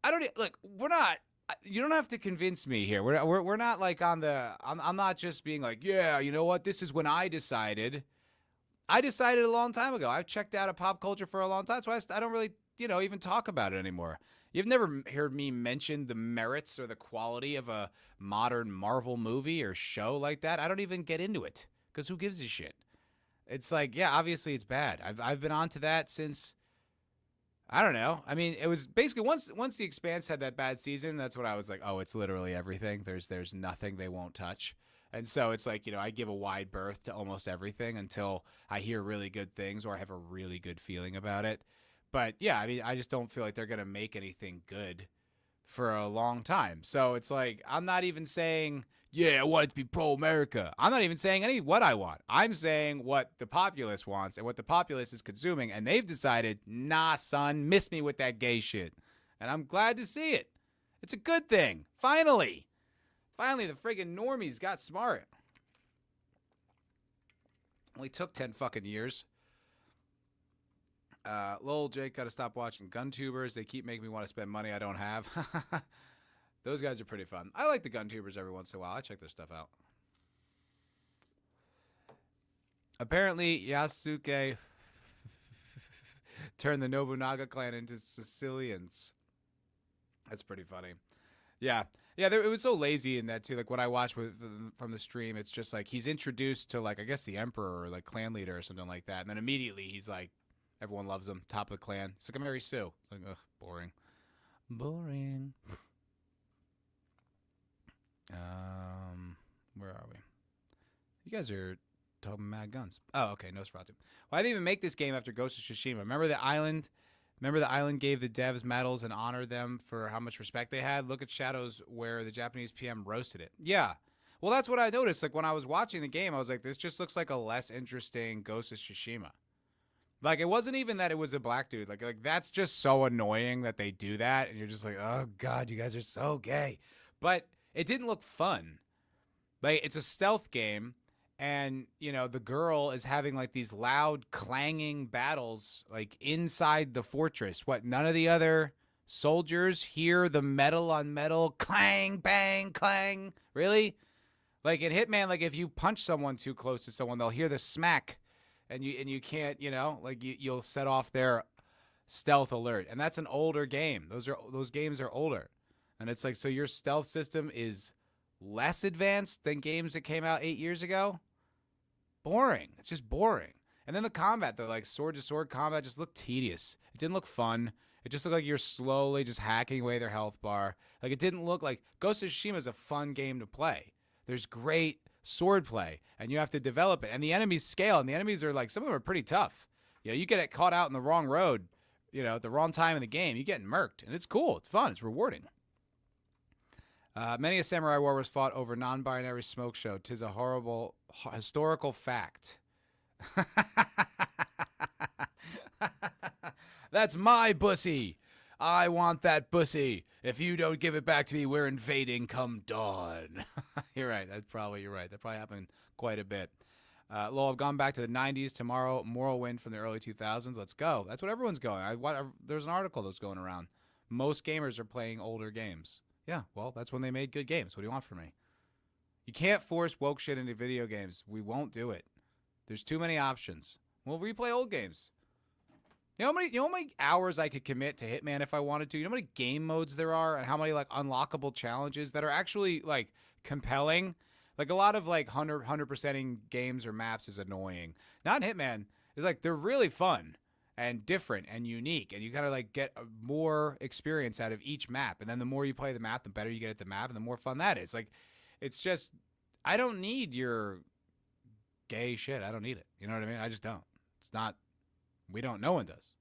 don't have to convince me here. We're not like on the. I'm not just being like, yeah, you know what? This is when I decided. I decided a long time ago. I've checked out of pop culture for a long time, so I don't really, even talk about it anymore. You've never heard me mention the merits or the quality of a modern Marvel movie or show like that. I don't even get into it because who gives a shit? It's like, yeah, obviously it's bad. I've been onto that since. I don't know. I mean, it was basically once The Expanse had that bad season, that's when I was like, oh, it's literally everything. There's nothing they won't touch. And so it's like, I give a wide berth to almost everything until I hear really good things or I have a really good feeling about it. But yeah, I mean, I just don't feel like they're going to make anything good for a long time. So it's like, I'm not even saying, yeah, I want it to be pro-America. I'm not even saying what I want. I'm saying what the populace wants and what the populace is consuming. And they've decided, nah, son, miss me with that gay shit. And I'm glad to see it. It's a good thing. Finally, the friggin' normies got smart. Only took 10 fucking years. Lol, Jake, gotta stop watching GunTubers. They keep making me want to spend money I don't have. Those guys are pretty fun. I like the GunTubers every once in a while. I check their stuff out. Apparently, Yasuke turned the Nobunaga clan into Sicilians. That's pretty funny. Yeah, it was so lazy in that too. Like what I watched from the stream, it's just like he's introduced to like I guess the emperor or like clan leader or something like that, and then immediately he's like, everyone loves him, top of the clan. It's like a Mary Sue. Like, ugh, boring. Where are we? You guys are talking mad guns. Oh, okay, Nosferatu. Why did they even make this game after Ghost of Tsushima? Remember the island gave the devs medals and honored them for how much respect they had? Look at Shadows where the Japanese PM roasted it. Yeah. Well, that's what I noticed. Like when I was watching the game, I was like, this just looks like a less interesting Ghost of Tsushima. Like, it wasn't even that it was a black dude. Like that's just so annoying that they do that, and you're just like, oh god, you guys are so gay. But it didn't look fun. Like, it's a stealth game, and the girl is having like these loud clanging battles like inside the fortress. What, none of the other soldiers hear the metal on metal clang, bang, clang? Really? Like in Hitman, like if you punch someone too close to someone, they'll hear the smack, and you can't, like you'll set off their stealth alert. And that's an older game. Those games are older. And it's like, so your stealth system is less advanced than games that came out 8 years ago? Boring. It's just boring. And then the combat, the like sword to sword combat, just looked tedious. It didn't look fun. It just looked like you're slowly just hacking away their health bar. Like, it didn't look like Ghost of Tsushima is a fun game to play. There's great sword play, and you have to develop it. And the enemies scale, and the enemies are like, some of them are pretty tough. You get caught out in the wrong road, at the wrong time in the game, you get murked, and it's cool. It's fun. It's rewarding. Many a samurai war was fought over non-binary smoke show. 'Tis a horrible historical fact. That's my bussy. I want that bussy. If you don't give it back to me, we're invading come dawn. You're right. You're right. That probably happened quite a bit. Lowell, I've gone back to the 90s. Tomorrow, moral win from the early 2000s. Let's go. That's what everyone's going. There's an article that's going around. Most gamers are playing older games. Yeah, well, that's when they made good games. What do you want from me? You can't force woke shit into video games. We won't do it. There's too many options. We'll replay old games. You know how many hours I could commit to Hitman if I wanted to? You know how many game modes there are, and how many like unlockable challenges that are actually like compelling? Like, a lot of like 100%ing games or maps is annoying. Not Hitman. It's like they're really fun and different and unique, and you kind of like get more experience out of each map. And then the more you play the map, the better you get at the map, and the more fun that is. Like, it's just, I don't need your gay shit. I don't need it. You know what I mean? I just don't. It's not. We don't. No one does.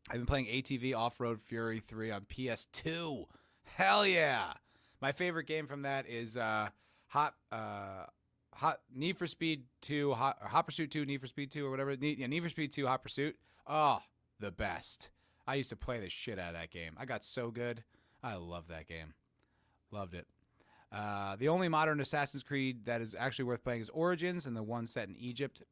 I've been playing ATV Off-Road Fury 3 on PS2. Hell yeah! My favorite game from that is Need for Speed 2, Hot Pursuit 2, Need for Speed 2, or whatever. Need for Speed 2, Hot Pursuit. Oh, the best. I used to play the shit out of that game. I got so good. I love that game. Loved it. The only modern Assassin's Creed that is actually worth playing is Origins, and the one set in Egypt.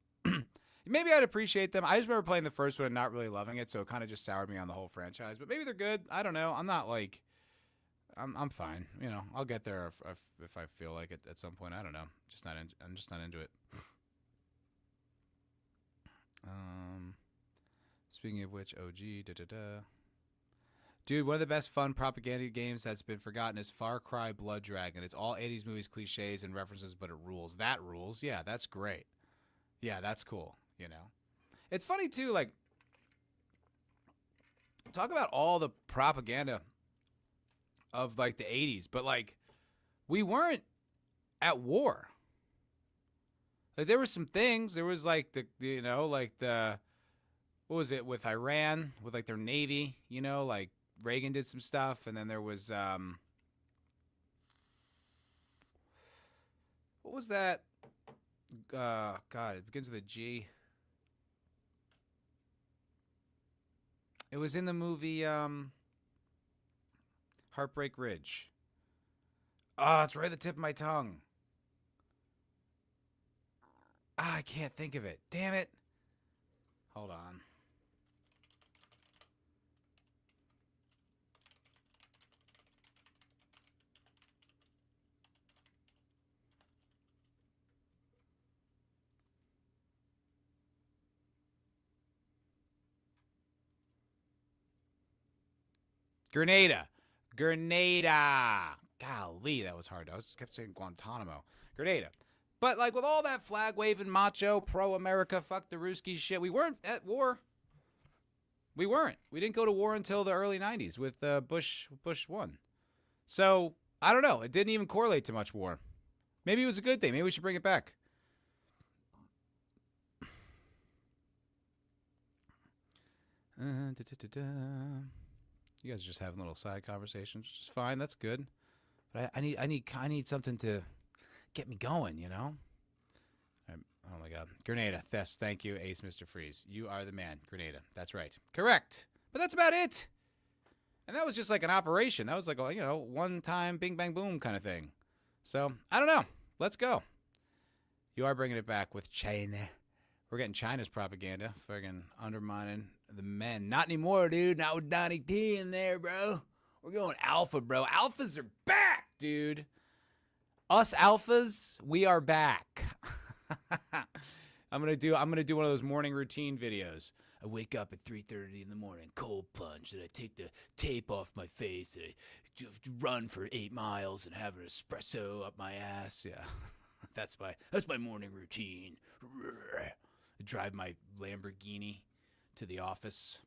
Maybe I'd appreciate them. I just remember playing the first one and not really loving it, so it kind of just soured me on the whole franchise. But maybe they're good. I don't know. I'm not like, I'm fine. I'll get there if I feel like it at some point. I don't know. I'm just not into it. Speaking of which, OG, Dude, one of the best fun propaganda games that's been forgotten is Far Cry Blood Dragon. It's all 80s movies, cliches, and references, but it rules. That rules. Yeah, that's great. Yeah, that's cool. It's funny too, like, talk about all the propaganda of like the 80s, but like, we weren't at war. Like, there were some things. There was like what was it with Iran, with like their navy, like Reagan did some stuff, and then there was what was that? God, it begins with a G. It was in the movie Heartbreak Ridge. Oh, it's right at the tip of my tongue. I can't think of it. Damn it. Hold on. Grenada. Golly, that was hard. I kept saying Guantanamo. Grenada. But like, with all that flag waving, macho, pro-America, fuck the Ruski shit, we weren't at war. We weren't. We didn't go to war until the early 90s with Bush 1. So, I don't know. It didn't even correlate to much war. Maybe it was a good thing. Maybe we should bring it back. You guys are just having little side conversations, which is fine. That's good. But I need something to get me going, All right, Oh my God. Grenada. Thank you, Ace Mr. Freeze. You are the man, Grenada. That's right. Correct. But that's about it. And that was just like an operation. That was like a, one time bing bang boom kind of thing. So, I don't know. Let's go. You are bringing it back with China. We're getting China's propaganda. Friggin' undermining the men. Not anymore, dude. Not with Donnie T in there, bro. We're going alpha, bro. Alphas are back, dude. Us alphas, we are back. I'm gonna do one of those morning routine videos. I wake up at 3:30 in the morning, cold plunge, and I take the tape off my face, and I run for 8 miles and have an espresso up my ass. Yeah, that's my morning routine. I drive my Lamborghini to the office.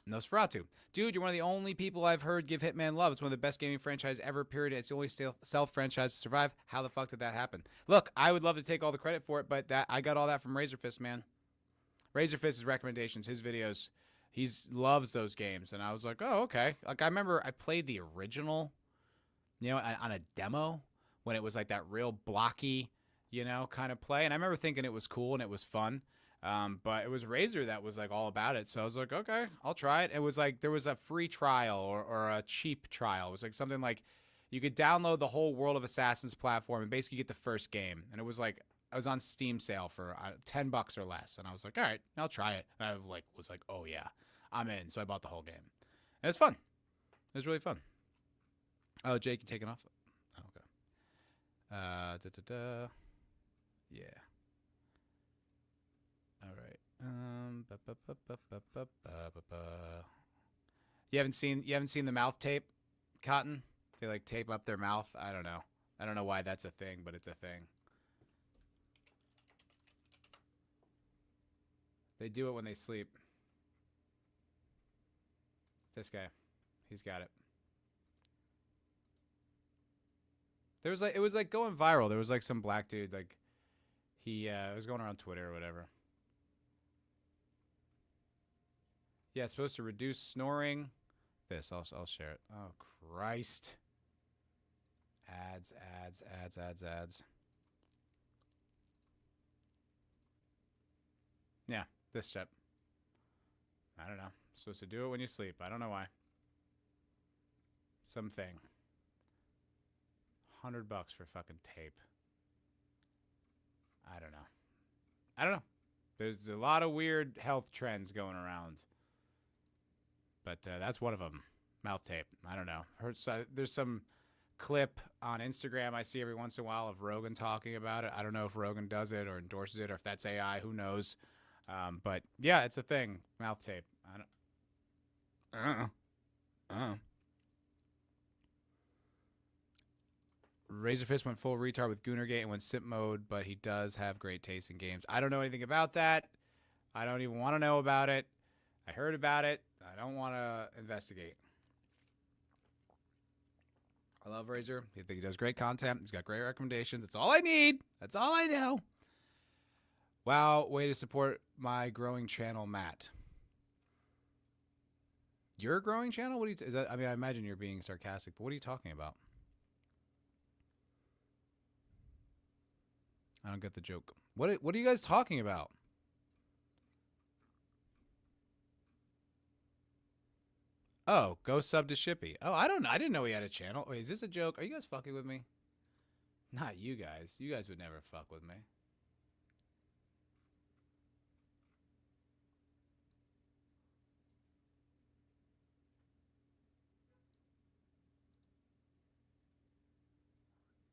Nosferatu. Dude, you're one of the only people I've heard give Hitman love. It's one of the best gaming franchises ever, period. It's the only stealth franchise to survive. How the fuck did that happen? Look, I would love to take all the credit for it, but I got all that from Razorfist, man. Razorfist's recommendations, his videos. He loves those games. And I was like, oh, okay. Like, I remember I played the original, on a demo when it was like that real blocky, kind of play. And I remember thinking it was cool and it was fun. But it was Razor that was like all about it. So I was like, okay, I'll try it. It was like there was a free trial or a cheap trial. It was like something like you could download the whole World of Assassins platform and basically get the first game. And it was like I was on Steam sale for $10 or less. And I was like, all right, I'll try it. And I was like, oh yeah, I'm in. So I bought the whole game. And it's fun. It was really fun. Oh, Jake, you taking off? Oh, okay. Yeah. All right. You haven't seen the mouth tape, Cotton? They like tape up their mouth. I don't know why that's a thing, but it's a thing. They do it when they sleep. This guy, he's got it. It was like going viral. There was like some black dude, like he was going around Twitter or whatever. Yeah, it's supposed to reduce snoring. I'll share it. Oh, Christ. Ads. Yeah, this step. I don't know. Supposed to do it when you sleep. I don't know why. Something. $100 for fucking tape. I don't know. There's a lot of weird health trends going around. But that's one of them. Mouth tape. I don't know. There's some clip on Instagram I see every once in a while of Rogan talking about it. I don't know if Rogan does it or endorses it or if that's AI. Who knows? But yeah, it's a thing. Mouth tape. Razorfist went full retard with Goonergate and went simp mode, but he does have great taste in games. I don't know anything about that. I don't even want to know about it. I heard about it. I don't want to investigate. I love Razor. I think he does great content. He's got great recommendations. That's all I need. That's all I know. Wow, way to support my growing channel, Matt. Your growing channel? What is that? I mean, I imagine you're being sarcastic, but what are you talking about? I don't get the joke. What are you guys talking about? Oh, go sub to Shippy. Oh, I don't know. I didn't know he had a channel. Wait, is this a joke? Are you guys fucking with me? Not you guys. You guys would never fuck with me.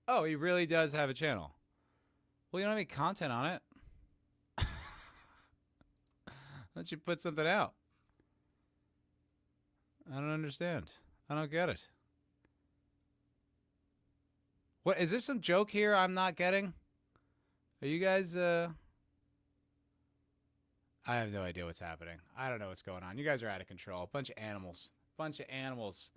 Oh, he really does have a channel. Well, you don't have any content on it. Why don't you put something out? I don't understand. I don't get it. What is this some joke here I'm not getting? Are you guys I have no idea what's happening. I don't know what's going on. You guys are out of control. Bunch of animals. Bunch of animals.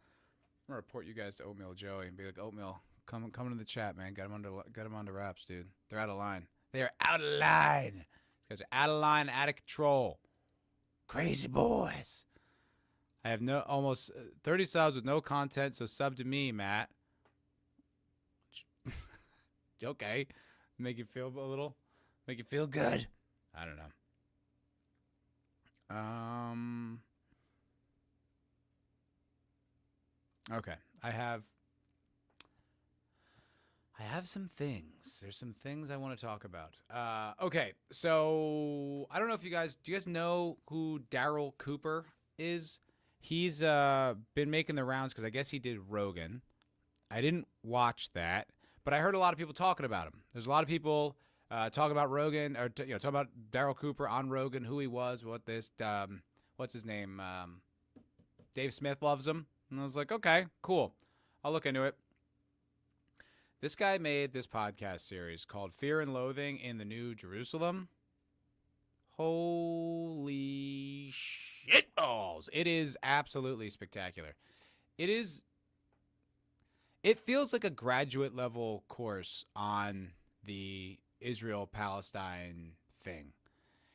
I'm gonna report you guys to Oatmeal Joey and be like, Oatmeal, come into the chat, man. Get them under wraps, dude. They're out of line. They are out of line. These guys are out of line, out of control. Crazy boys. I have almost 30 subs with no content, so sub to me, Matt. Okay. Make you feel a little, make you feel good. I don't know. Okay. I have some things. There's some things I want to talk about. Okay. So I don't know if do you guys know who Darryl Cooper is? He's been making the rounds because I guess he did Rogan. I didn't watch that, but I heard a lot of people talking about him. There's a lot of people talking about Rogan, or talking about Darryl Cooper on Rogan, who he was, what's his name? Dave Smith loves him, and I was like, okay, cool, I'll look into it. This guy made this podcast series called Fear and Loathing in the New Jerusalem. Holy shitballs! It is absolutely spectacular. It feels like a graduate level course on the Israel-Palestine thing.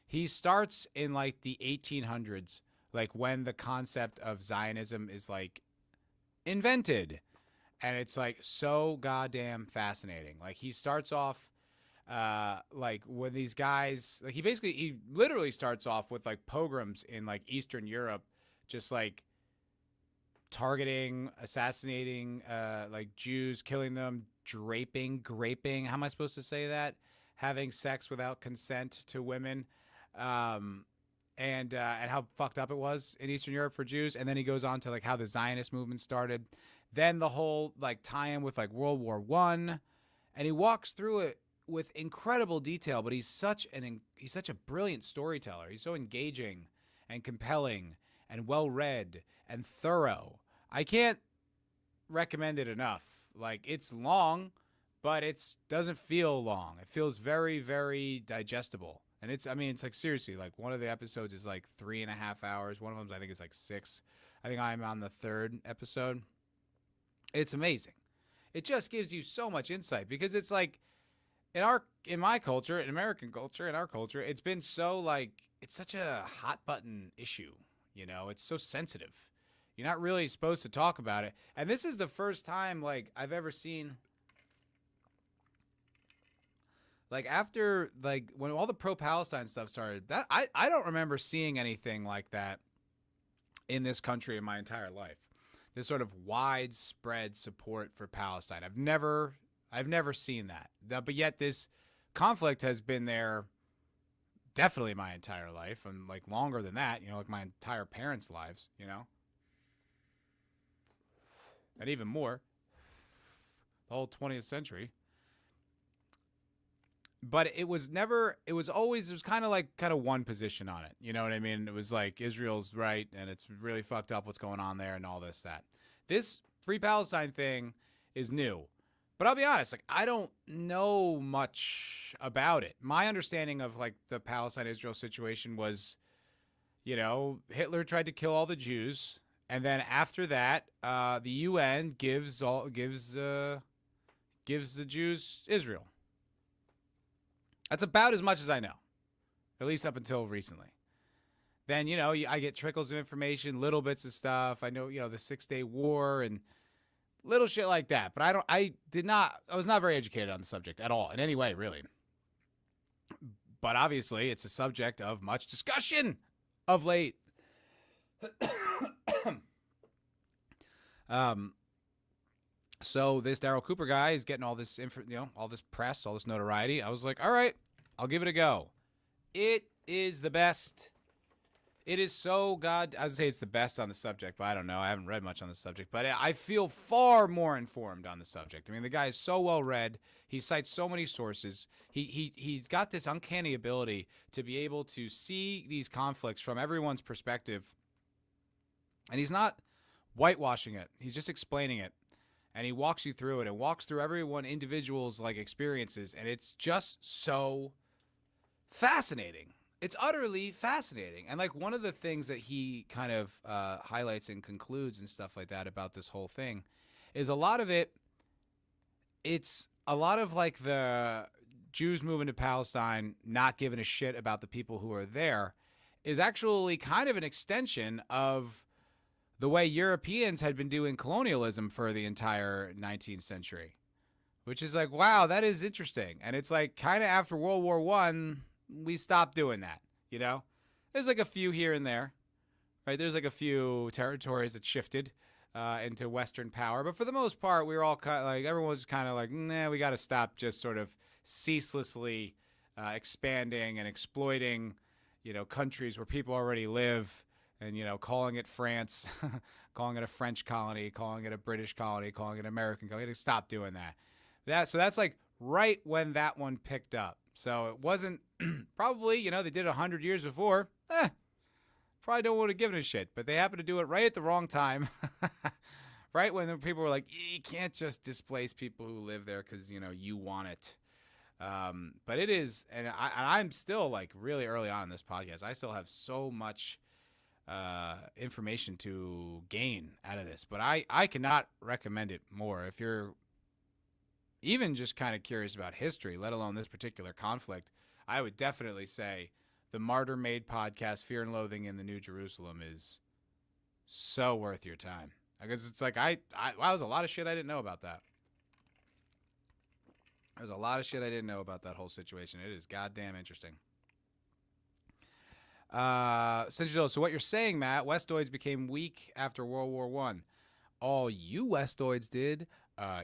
He starts in like the 1800s, like when the concept of Zionism is like invented. And it's like so goddamn fascinating. Like he starts off like when these guys, like he literally starts off with like pogroms in like Eastern Europe, just like targeting, assassinating like Jews, killing them, graping. How am I supposed to say that? Having sex without consent to women, and how fucked up it was in Eastern Europe for Jews. And then he goes on to like how the Zionist movement started. Then the whole like tie-in with like World War I, and he walks through it with incredible detail. But he's such a brilliant storyteller. He's so engaging and compelling and well-read and thorough. I can't recommend it enough. Like, it's long, but it doesn't feel long. It feels very, very digestible. And it's like seriously, like one of the episodes is like 3.5 hours. One of them I think is like 6. I think I'm on the 3rd episode. It's amazing. It just gives you so much insight because it's like in my culture, in American culture, in our culture, it's been so like, it's such a hot button issue. It's so sensitive. You're not really supposed to talk about it. And this is the first time like I've ever seen, like after like when all the pro-Palestine stuff started, that I don't remember seeing anything like that in this country in my entire life. This sort of widespread support for Palestine. I've never seen that. But yet this conflict has been there definitely my entire life, and like longer than that, like my entire parents' lives, and even more, the whole 20th century. But it was kind of one position on it. You know what I mean? It was like Israel's right, and it's really fucked up what's going on there and all this, that. This Free Palestine thing is new. But I'll be honest, like I don't know much about it. My understanding of like the Palestine-Israel situation was, Hitler tried to kill all the Jews, and then after that, the UN gives the Jews Israel. That's about as much as I know, at least up until recently. Then, I get trickles of information, little bits of stuff. I know, the 6-Day War and little shit like that. But I was not very educated on the subject at all in any way, really. But obviously, it's a subject of much discussion of late. So this Darryl Cooper guy is getting all this all this press, all this notoriety. I was like, all right, I'll give it a go. It is the best. It is so I would say it's the best on the subject, but I don't know. I haven't read much on the subject, but I feel far more informed on the subject. I mean, the guy is so well read. He cites so many sources. He's got this uncanny ability to be able to see these conflicts from everyone's perspective, and he's not whitewashing it. He's just explaining it. And he walks you through it and walks through everyone individual's like experiences. And it's just so fascinating. It's utterly fascinating. And like one of the things that he kind of highlights and concludes and stuff like that about this whole thing is a lot of it's a lot of like the Jews moving to Palestine, not giving a shit about the people who are there, is actually kind of an extension of the way Europeans had been doing colonialism for the entire 19th century, which is like, wow, that is interesting. And it's like kind of after World War One, we stopped doing that. There's like a few here and there, right? There's like a few territories that shifted into Western power, but for the most part, we were all everyone was kind of like, nah, we got to stop just sort of ceaselessly expanding and exploiting, countries where people already live, and calling it France, calling it a French colony, calling it a British colony, calling it an American colony. To stop doing that. So that's like right when that one picked up. So it wasn't probably, they did it 100 years before. Probably don't want to give it a shit, but they happened to do it right at the wrong time. Right when the people were like, you can't just displace people who live there because, you want it. But it is, and I'm still like really early on in this podcast. I still have so much information to gain out of this, but I cannot recommend it more. If you're even just kind of curious about history, let alone this particular conflict, I would definitely say the Martyr Made podcast, Fear and Loathing in the New Jerusalem, is so worth your time. Because it's like, wow, there's a lot of shit I didn't know about that. There's a lot of shit I didn't know about that whole situation. It is goddamn interesting. So what you're saying, Matt, Westoids became weak after World War One. All you Westoids did,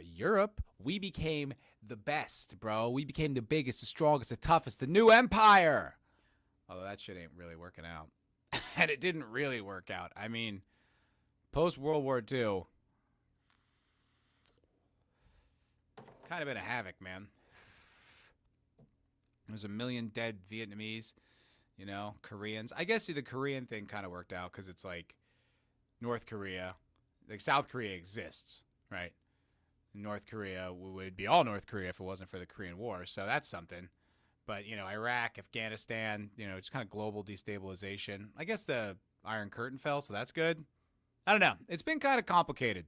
Europe, we became the best, bro. We became the biggest, the strongest, the toughest, the new empire. Although that shit ain't really working out. And it didn't really work out. I mean, post-World War II, kind of been a havoc, man. There's a million dead Vietnamese, Koreans. I guess the Korean thing kind of worked out because it's like North Korea. Like South Korea exists, right? North Korea would be all North Korea if it wasn't for the Korean War. So that's something. But, Iraq, Afghanistan, just kind of global destabilization. I guess the Iron Curtain fell, so that's good. I don't know. It's been kind of complicated.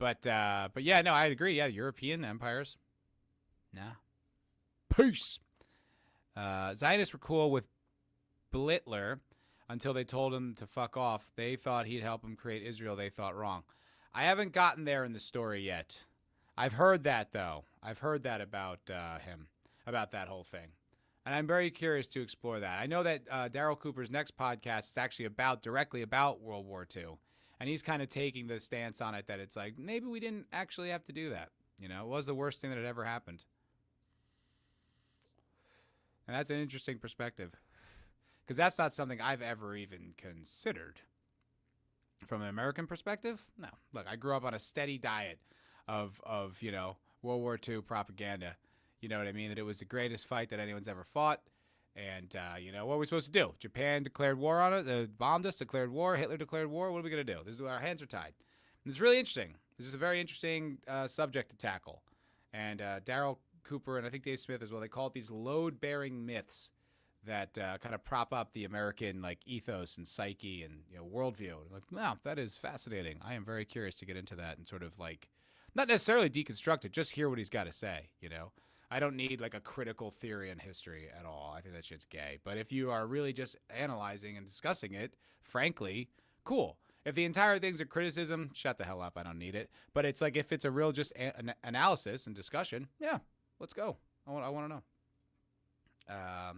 But yeah, no, I'd agree. Yeah, European empires. Nah. Peace. Zionists were cool with Blitler until they told him to fuck off. They thought he'd help them create Israel. They thought wrong. I haven't gotten there in the story yet. I've heard that, though. I've heard that about him, about that whole thing. And I'm very curious to explore that. I know that Darryl Cooper's next podcast is actually directly about World War II. And he's kind of taking the stance on it that it's like, maybe we didn't actually have to do that. It was the worst thing that had ever happened. And that's an interesting perspective. Because that's not something I've ever even considered. From an American perspective, no. Look, I grew up on a steady diet of World War II propaganda. You know what I mean? That it was the greatest fight that anyone's ever fought. And, what are we supposed to do? Japan declared war on it, bombed us, declared war, Hitler declared war. What are we going to do? Our hands are tied. And it's really interesting. This is a very interesting subject to tackle. And Darryl Cooper and I think Dave Smith as well, they call it these load-bearing myths that kind of prop up the American ethos and psyche and worldview. And wow, that is fascinating. I am very curious to get into that and sort of not necessarily deconstruct it, just hear what he's got to say, I don't need a critical theory on history at all. I think that shit's gay. But if you are really just analyzing and discussing it, frankly, cool. If the entire thing's a criticism, shut the hell up. I don't need it. But it's like if it's a real just an analysis and discussion, yeah, let's go. I want to know.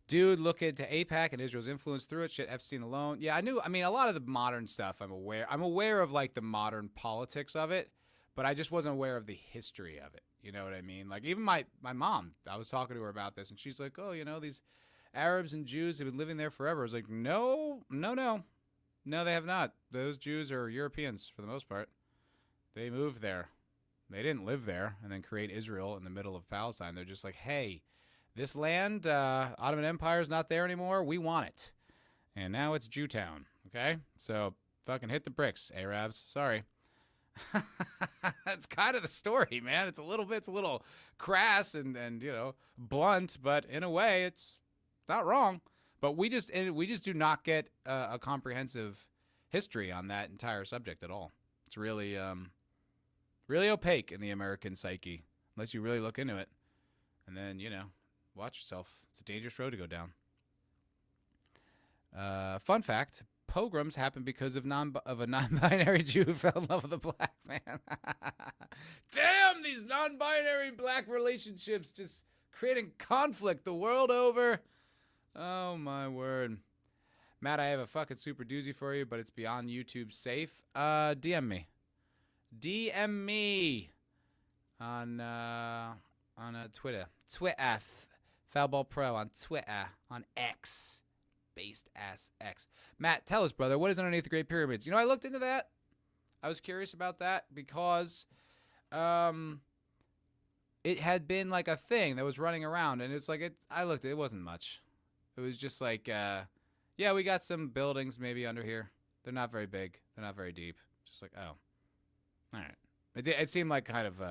Dude, look into AIPAC and Israel's influence through it. Shit, Epstein alone. Yeah, I mean, a lot of the modern stuff I'm aware. I'm aware of the modern politics of it, but I just wasn't aware of the history of it. You know what I mean? Even my mom, I was talking to her about this, and she's like, oh, these Arabs and Jews have been living there forever. I was like, no, they have not. Those Jews are Europeans for the most part. They moved there. They didn't live there and then create Israel in the middle of Palestine. They're just like, hey, this land, Ottoman Empire is not there anymore. We want it. And now it's Jewtown, okay? So fucking hit the bricks, Arabs. Sorry. That's kind of the story, man. It's a little crass and blunt, but in a way, it's not wrong. But we just do not get a comprehensive history on that entire subject at all. It's really really opaque in the American psyche, unless you really look into it, and then watch yourself. It's a dangerous road to go down. Fun fact: pogroms happened because of a non-binary Jew who fell in love with a black man. Damn, these non-binary black relationships just creating conflict the world over. Oh, my word. Matt, I have a fucking super doozy for you, but it's beyond YouTube safe. DM me. DM me on Twitter. Twitter. Foulball Pro on Twitter. On X. Based ass X. Matt, tell us, brother, what is underneath the Great Pyramids? You know, I looked into that. I was curious about that because it had been like a thing that was running around, and it's like I looked, it wasn't much. It was just like, yeah, we got some buildings maybe under here. They're not very big. They're not very deep. Just like, oh, all right. It seemed like kind of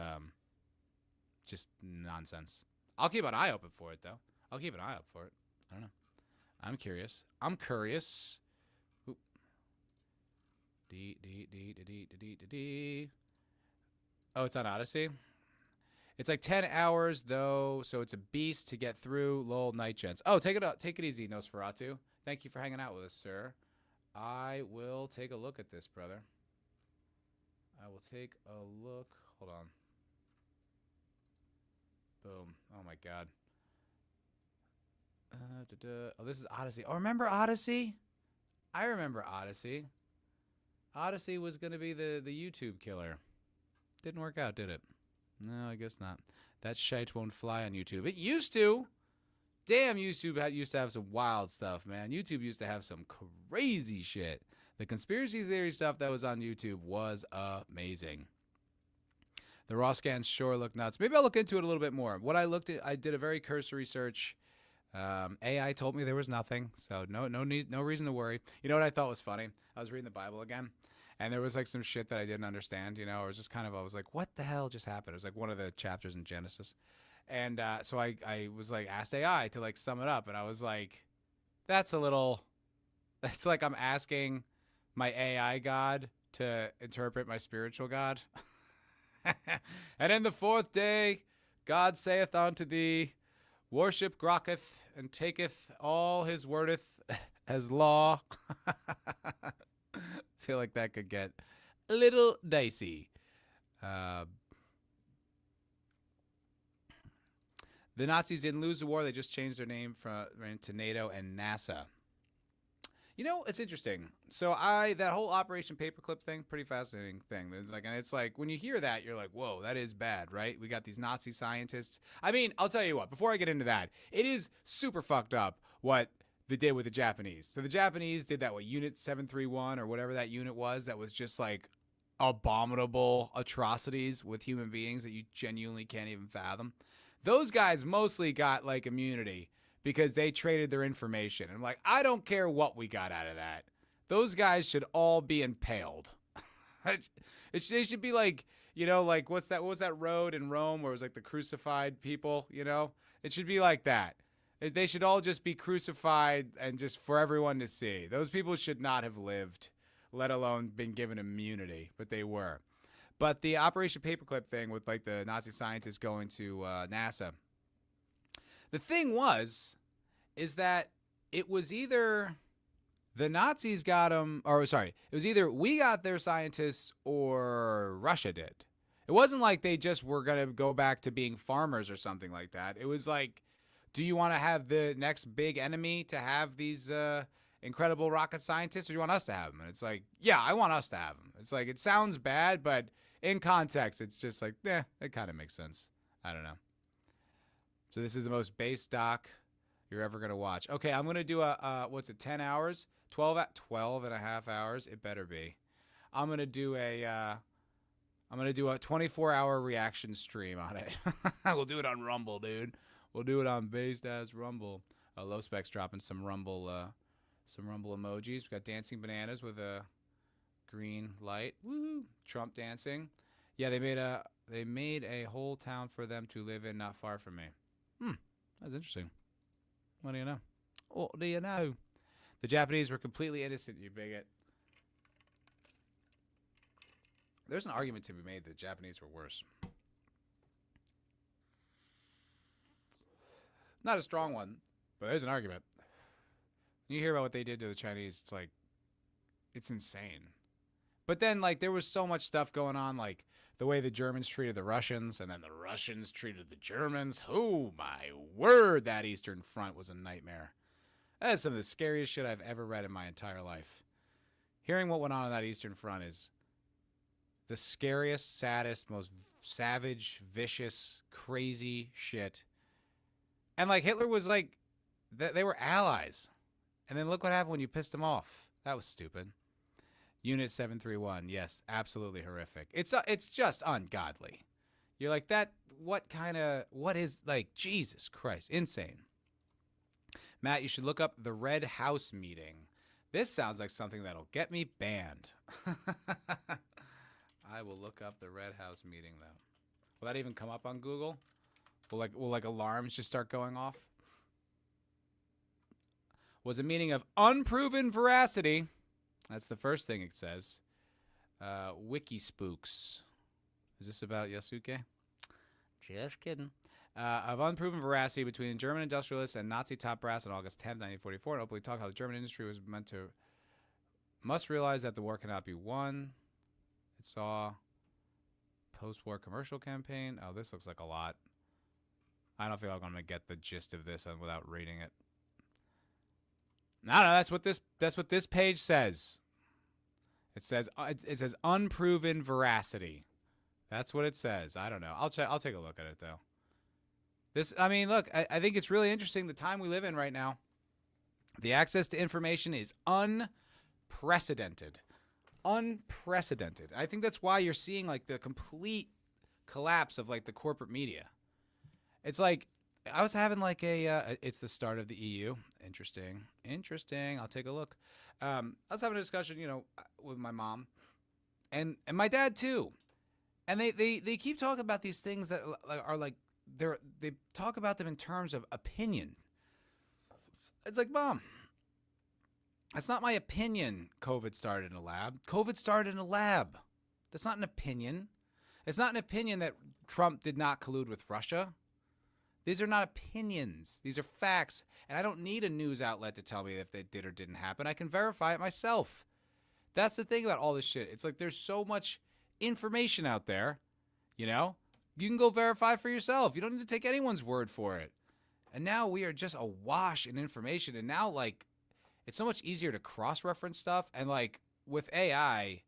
just nonsense. I'll keep an eye open for it, though. I'll keep an eye out for it. I don't know. I'm curious. I'm curious. Oop. Oh, it's on Odyssey? It's like 10 hours, though, so it's a beast to get through. Lol, night gents. Oh, take it easy, Nosferatu. Thank you for hanging out with us, sir. I will take a look at this, brother. I will take a look. Hold on. Boom. Oh, my God. Oh, this is Odyssey. Oh, remember Odyssey? I remember Odyssey. Odyssey was going to be the YouTube killer. Didn't work out, did it? No, I guess not. That shite won't fly on YouTube. It used to. Damn, YouTube used to have some wild stuff, man. YouTube used to have some crazy shit. The conspiracy theory stuff that was on YouTube was amazing. The raw scans sure look nuts. Maybe I'll look into it a little bit more. What I looked at, I did a very cursory search. AI told me there was nothing, so no reason to worry. You know what I thought was funny? I was reading the Bible again, and there was like some shit that I didn't understand. You know, it was just kind of, I was like, what the hell just happened? It was like one of the chapters in Genesis, and so I was like, asked AI to like sum it up, and I was like, that's like I'm asking my AI God to interpret my spiritual God. And in the fourth day, God saith unto thee, worship Grocketh and taketh all his wordeth as law. Feel like that could get a little dicey. The Nazis didn't lose the war. They just changed their name to NATO and NASA. You know, it's interesting. So that whole Operation Paperclip thing, pretty fascinating thing. It's like when you hear that, you're like, whoa, that is bad, right? We got these Nazi scientists. I mean, I'll tell you what, before I get into that, it is super fucked up what they did with the Japanese. So the Japanese did that, Unit 731 or whatever that unit was, that was just like abominable atrocities with human beings that you genuinely can't even fathom. Those guys mostly got like immunity because they traded their information. And I'm like, I don't care what we got out of that. Those guys should all be impaled. They should be like, you know, like what was that road in Rome where it was like the crucified people, you know? It should be like that. They should all just be crucified and just for everyone to see. Those people should not have lived, let alone been given immunity, but they were. But the Operation Paperclip thing with like the Nazi scientists going to NASA, the thing is that it was either the Nazis got them, or sorry, it was either we got their scientists or Russia did. It wasn't like they just were going to go back to being farmers or something like that. It was like, do you want to have the next big enemy to have these incredible rocket scientists, or do you want us to have them? And it's like, yeah, I want us to have them. It's like, it sounds bad, but in context, it's just like, it kind of makes sense. I don't know. So this is the most base doc you're ever going to watch. Okay, I'm going to do 10 hours? 12 and a half hours? It better be. I'm going to do a 24-hour reaction stream on it. We'll do it on Rumble, dude. We'll do it on Based as Rumble. Low Spec's dropping some Rumble emojis. We got dancing bananas with a green light. Woo! Trump dancing. Yeah, they made a whole town for them to live in, not far from me. That's interesting. What do you know? What do you know? The Japanese were completely innocent, you bigot. There's an argument to be made that the Japanese were worse. Not a strong one, but there's an argument. When you hear about what they did to the Chinese, it's like, it's insane. But then, like, there was so much stuff going on, like the way the Germans treated the Russians, and then the Russians treated the Germans. Oh, my word, that Eastern Front was a nightmare. That is some of the scariest shit I've ever read in my entire life. Hearing what went on that Eastern Front is the scariest, saddest, most savage, vicious, crazy shit. And, like, Hitler was like, they were allies. And then look what happened when you pissed them off. That was stupid. Unit 731, yes, absolutely horrific. It's just ungodly. You're like, what is, like, Jesus Christ, insane. Matt, you should look up the Red House meeting. This sounds like something that'll get me banned. I will look up the Red House meeting, though. Will that even come up on Google? Will alarms just start going off? Was a meeting of unproven veracity. That's the first thing it says. Wiki spooks. Is this about Yasuke? Just kidding. Of unproven veracity between German industrialists and Nazi top brass on August 10th, 1944, and openly talk how the German industry was must realize that the war cannot be won. It saw post-war commercial campaign. Oh, this looks like a lot. I don't feel like I'm going to get the gist of this without reading it. No, that's what this page says. It says unproven veracity. That's what it says. I don't know. I'll take a look at it though. Look, I think it's really interesting the time we live in right now. The access to information is unprecedented. Unprecedented. I think that's why you're seeing like the complete collapse of like the corporate media. It's like I was having like it's the start of the EU. Interesting. I'll take a look. I was having a discussion, with my mom and my dad too. And they keep talking about these things that are like they talk about them in terms of opinion. It's like, Mom, that's not my opinion. COVID started in a lab. COVID started in a lab. That's not an opinion. It's not an opinion that Trump did not collude with Russia. These are not opinions. These are facts. And I don't need a news outlet to tell me if they did or didn't happen. I can verify it myself. That's the thing about all this shit. It's like there's so much information out there, you can go verify for yourself. You don't need to take anyone's word for it. And now we are just awash in information. And now, like, it's so much easier to cross-reference stuff. And, like, with AI,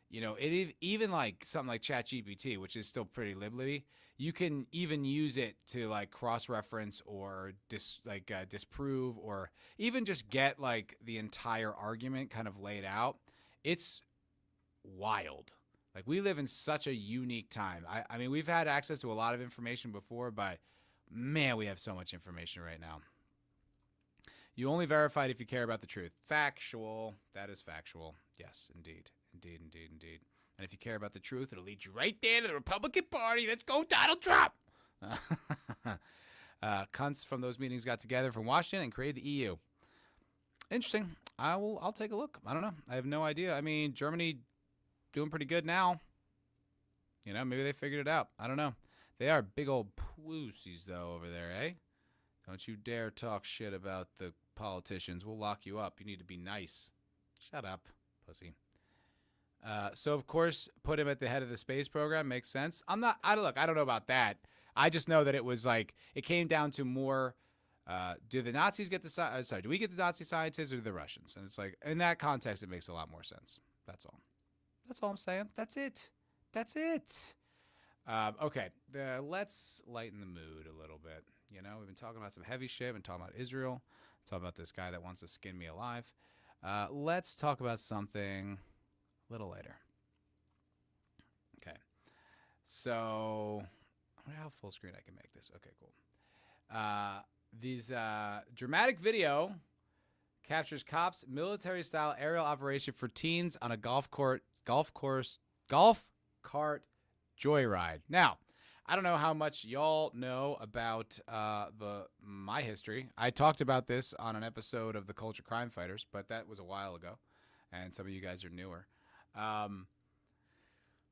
it even, like, something like ChatGPT, which is still pretty libly, you can even use it to, like, cross-reference or disprove or even just get, like, the entire argument kind of laid out. It's wild. Like, we live in such a unique time. I mean, we've had access to a lot of information before, but, man, we have so much information right now. You only verify it if you care about the truth. Factual. That is factual. Yes, indeed. Indeed. And if you care about the truth, it'll lead you right there to the Republican Party. Let's go, Donald Trump. Cunts from those meetings got together from Washington and created the EU. Interesting. I'll take a look. I don't know. I have no idea. I mean, Germany doing pretty good now. Maybe they figured it out. I don't know. They are big old pussies, though, over there, eh? Don't you dare talk shit about the politicians. We'll lock you up. You need to be nice. Shut up, pussy. So, of course, put him at the head of the space program. Makes sense. I don't know about that. I just know that it was like, it came down to more, do the Nazis get do we get the Nazi scientists or the Russians? And it's like, in that context, it makes a lot more sense. That's all. That's all I'm saying. That's it. Okay, let's lighten the mood a little bit. We've been talking about some heavy shit. We've been talking about Israel. Talking about this guy that wants to skin me alive. Let's talk about something a little later. Okay. So, I wonder how full screen I can make this. Okay, cool. These dramatic video captures cops' military-style aerial operation for teens on a golf cart joyride. Now, I don't know how much y'all know about my history. I talked about this on an episode of the Culture Crime Fighters, but that was a while ago, and some of you guys are newer. When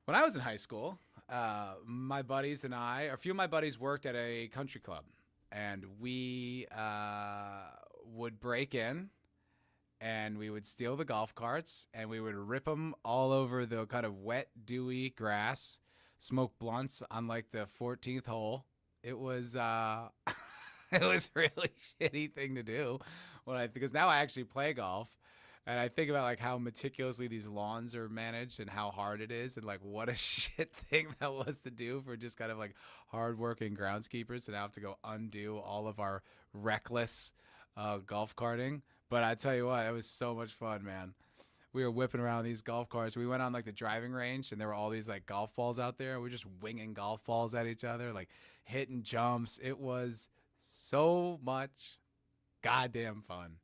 I was in high school, my buddies and a few of my buddies worked at a country club, and we would break in and we would steal the golf carts, and we would rip them all over the kind of wet, dewy grass, smoke blunts on like the 14th hole. It was it was a really shitty thing to do because now I actually play golf. And I think about like how meticulously these lawns are managed and how hard it is, and like what a shit thing that was to do for just kind of like hardworking groundskeepers to now have to go undo all of our reckless golf carting. But I tell you what, it was so much fun, man. We were whipping around these golf carts. We went on like the driving range, and there were all these like golf balls out there. We were just winging golf balls at each other, like hitting jumps. It was so much goddamn fun.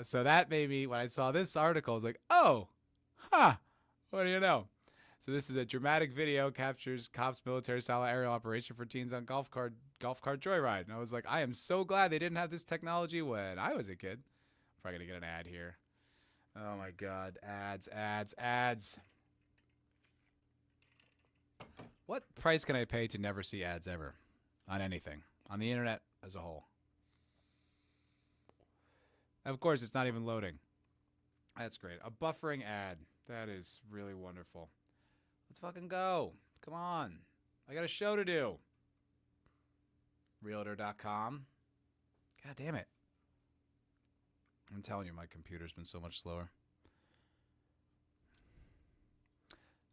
So that made me, when I saw this article, I was like, oh, what do you know? So this is a dramatic video captures cops military-style aerial operation for teens on golf cart joyride. And I was like, I am so glad they didn't have this technology when I was a kid. I'm probably going to get an ad here. Oh, my God. Ads. What price can I pay to never see ads ever on anything, on the internet as a whole? Of course, it's not even loading. That's great. A buffering ad. That is really wonderful. Let's fucking go. Come on. I got a show to do. Realtor.com. God damn it. I'm telling you, my computer's been so much slower.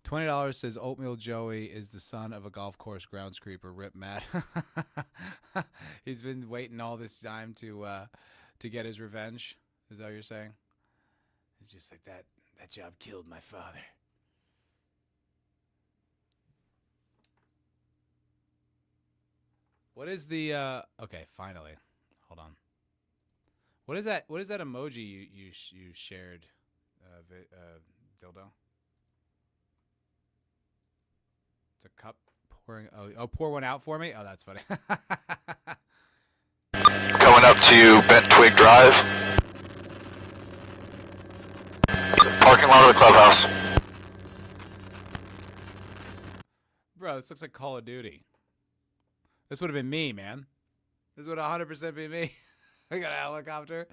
$20 says Oatmeal Joey is the son of a golf course groundskeeper. Rip Matt. He's been waiting all this time to get his revenge. Is that what you're saying? It's just like that job killed my father. What is the okay, finally. Hold on. What is that emoji you shared, dildo? It's a cup pouring. Oh, pour one out for me. Oh, that's funny. Going up to Bent Twig Drive. Parking lot of the clubhouse. Bro, this looks like Call of Duty. This would have been me, man. This would 100% be me. We got a helicopter.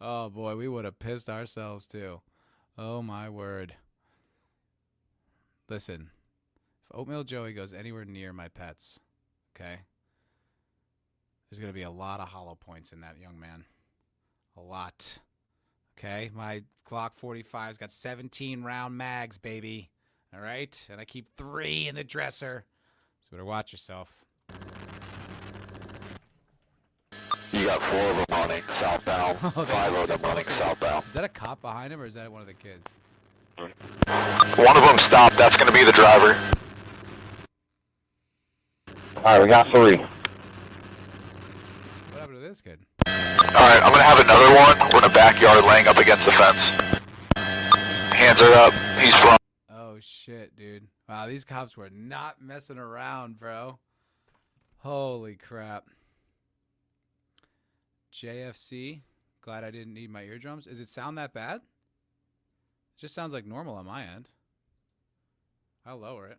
Oh, boy, we would have pissed ourselves, too. Oh, my word. Listen, if Oatmeal Joey goes anywhere near my pets, okay, there's going to be a lot of hollow points in that young man. A lot. Okay? My Glock 45's got 17 round mags, baby. All right? And I keep 3 in the dresser. So better watch yourself. You got 4 of them running southbound, 5 of them running southbound. Is that a cop behind him, or is that one of the kids? One of them stopped. That's going to be the driver. All right, we got 3. What happened to this kid? Alright, I'm gonna have another one. We're in the backyard laying up against the fence. Hands are up. He's from. Oh, shit, dude. Wow, these cops were not messing around, bro. Holy crap. JFC. Glad I didn't need my eardrums. Does it sound that bad? It just sounds like normal on my end. I'll lower it.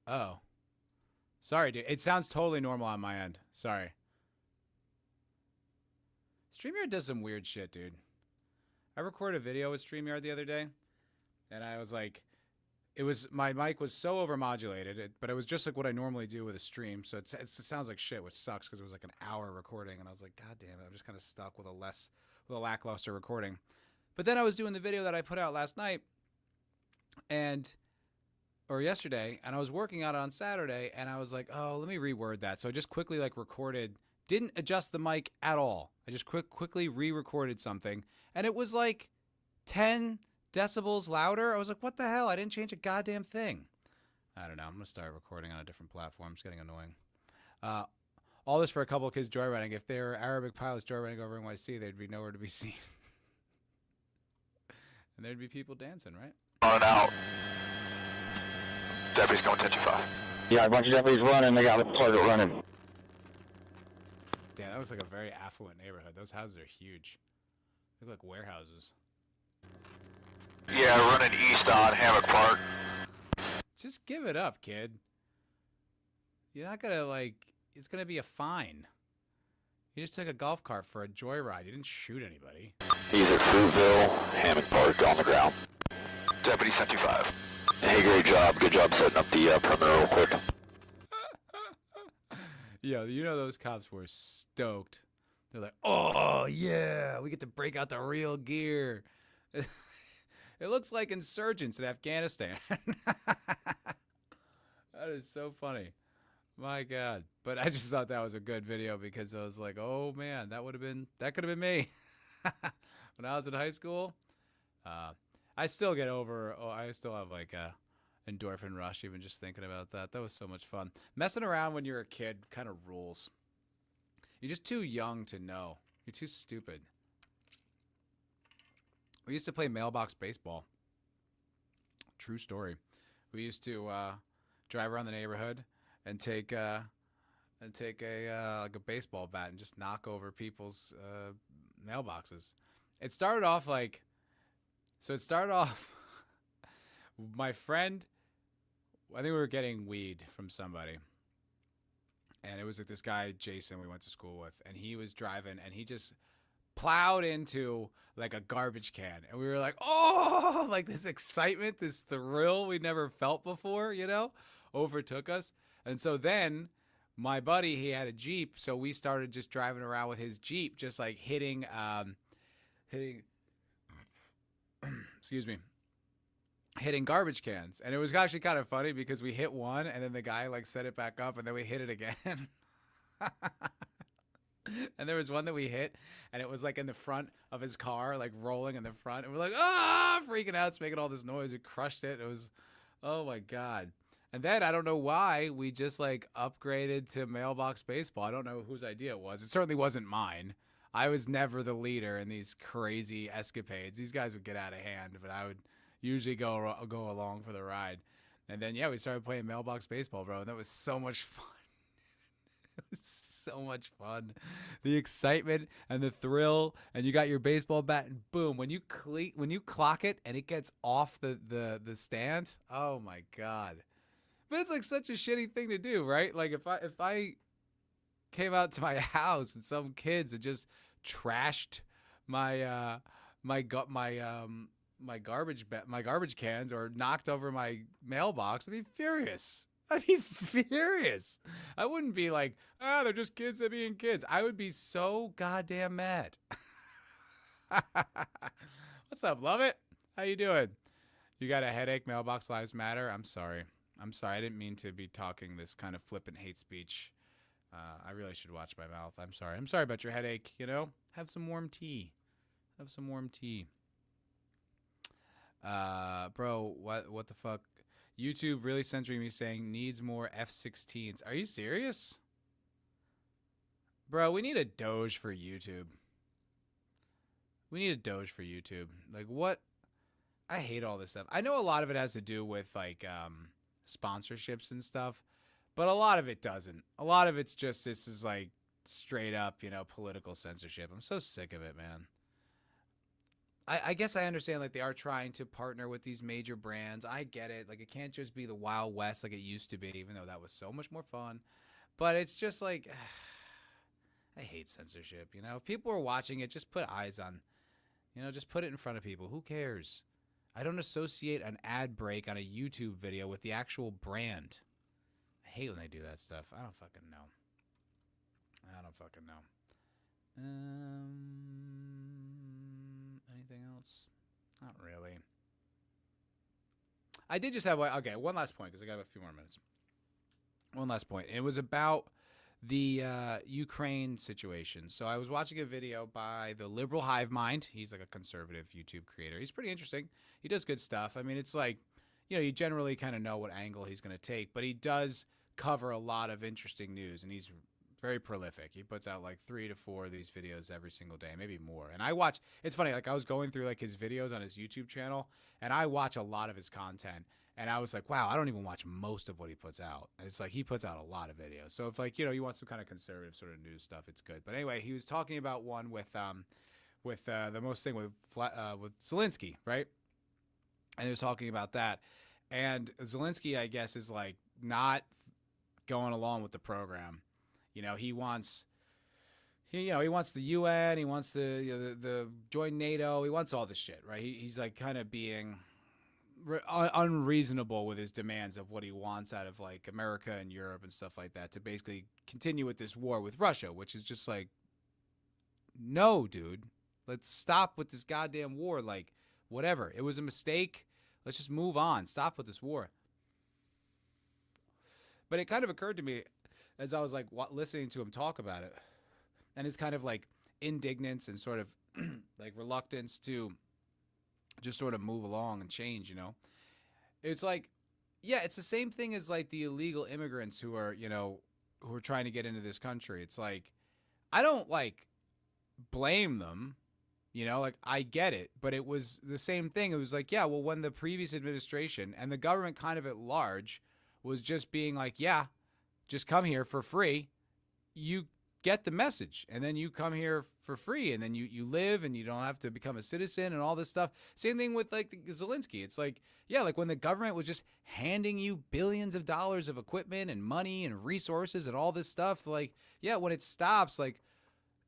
Oh. Sorry, dude. It sounds totally normal on my end. Sorry. StreamYard does some weird shit, dude. I recorded a video with StreamYard the other day, and I was like, my mic was so overmodulated, but it was just like what I normally do with a stream, so it sounds like shit, which sucks because it was like an hour recording, and I was like, God damn it, I'm just kind of stuck with a lackluster recording. But then I was doing the video that I put out last night, or yesterday, and I was working on it on Saturday, and I was like, oh, let me reword that. So I just quickly like recorded, didn't adjust the mic at all. I just quickly re-recorded something, and it was like 10 decibels louder. I was like, what the hell? I didn't change a goddamn thing. I don't know. I'm going to start recording on a different platform. It's getting annoying. All this for a couple of kids joyriding. If they were Arabic pilots joyriding over NYC, they'd be nowhere to be seen. And there'd be people dancing, right? On and out. Deputy's going 10-5. Yeah, a bunch of deputies running. They got the target running. Damn, that looks like a very affluent neighborhood. Those houses are huge. They look like warehouses. Yeah, running east on Hammock Park. Just give it up, kid. You're not gonna, like, it's gonna be a fine. He just took a golf cart for a joyride. He didn't shoot anybody. He's at Fruitville, Hammond Park, on the ground. Deputy sent you 5. Hey, great job. Good job setting up the perimeter real quick. Yo, you know those cops were stoked. They're like, oh, yeah, we get to break out the real gear. It looks like insurgents in Afghanistan. That is so funny. My God. But I just thought that was a good video because I was like, oh, man, that could have been me. When I was in high school, I still get over, I still have like a endorphin rush even just thinking about that. That was so much fun. Messing around when you're a kid kind of rules. You're just too young to know. You're too stupid. We used to play mailbox baseball. True story. We used to drive around the neighborhood and take a like a baseball bat and just knock over people's mailboxes. It started off my friend, I think we were getting weed from somebody. And it was like this guy, Jason, we went to school with, and he was driving and he just plowed into like a garbage can. And we were like, oh, like this excitement, this thrill we never felt before, overtook us. And so then my buddy, he had a Jeep. So we started just driving around with his Jeep, just like hitting, excuse me, hitting garbage cans. And it was actually kind of funny because we hit one and then the guy like set it back up and then we hit it again. And there was one that we hit and it was like in the front of his car, like rolling in the front. And we're like, freaking out. It's making all this noise. We crushed it. It was, oh my God. And then I don't know why we just like upgraded to mailbox baseball. I don't know whose idea it was. It certainly wasn't mine. I was never the leader in these crazy escapades. These guys would get out of hand, but I would usually go along for the ride. And then, yeah, we started playing mailbox baseball, bro. And that was so much fun. It was so much fun. The excitement and the thrill, and you got your baseball bat, and boom, when you clock it and it gets off the stand, oh my God. But it's like such a shitty thing to do, right? Like if I came out to my house and some kids had just trashed my garbage cans or knocked over my mailbox, I'd be furious. I wouldn't be like, they're just kids that being kids. I would be so goddamn mad. What's up, love it? How you doing? You got a headache? Mailbox lives matter? I'm sorry. I didn't mean to be talking this kind of flippant hate speech. I really should watch my mouth. I'm sorry about your headache. Have some warm tea. Bro, what the fuck? YouTube really censoring me saying needs more F-16s. Are you serious? Bro, we need a Doge for YouTube. Like, what? I hate all this stuff. I know a lot of it has to do with, like, sponsorships and stuff, but a lot of it doesn't. A lot of it's just, this is, like, straight up, political censorship. I'm so sick of it, man. I guess I understand, like, they are trying to partner with these major brands. I get it. Like, it can't just be the Wild West like it used to be, even though that was so much more fun. But it's just, like, I hate censorship, If people are watching it, just put eyes on, just put it in front of people. Who cares? I don't associate an ad break on a YouTube video with the actual brand. I hate when they do that stuff. I don't fucking know. Anything else? Not really. I did just have one last point because I got a few more minutes. One last point. It was about the Ukraine situation. So I was watching a video by the Liberal Hive Mind. He's like a conservative YouTube creator. He's pretty interesting. He does good stuff. I mean, it's like, you generally kind of know what angle he's going to take, but he does cover a lot of interesting news, and he's very prolific. He puts out like 3 to 4 of these videos every single day, maybe more. And I watch, it's funny, like I was going through like his videos on his YouTube channel, and I watch a lot of his content, and I was like, wow, I don't even watch most of what he puts out. It's like he puts out a lot of videos. So if like, you want some kind of conservative sort of news stuff, it's good. But anyway, he was talking about one with the most thing with Zelensky, right? And he was talking about that. And Zelensky, I guess, is like not going along with the program. He wants he wants the UN, he wants the join NATO, he wants all this shit, right? He's like kind of being unreasonable with his demands of what he wants out of like America and Europe and stuff like that to basically continue with this war with Russia, which is just like, no, dude, let's stop with this goddamn war. Like, whatever, it was a mistake. Let's just move on. Stop with this war. But it kind of occurred to me as I was like listening to him talk about it, and it's kind of like indignance and sort of like reluctance to just sort of move along and change, It's like, yeah, it's the same thing as like the illegal immigrants who are trying to get into this country. It's like, I don't like blame them, like I get it, but it was the same thing. It was like, yeah, well, when the previous administration and the government kind of at large was just being like, yeah, just come here for free, you get the message, and then you come here for free, and then you live, and you don't have to become a citizen and all this stuff. Same thing with like Zelensky. It's like, yeah, like when the government was just handing you billions of dollars of equipment and money and resources and all this stuff, like, yeah, when it stops, like,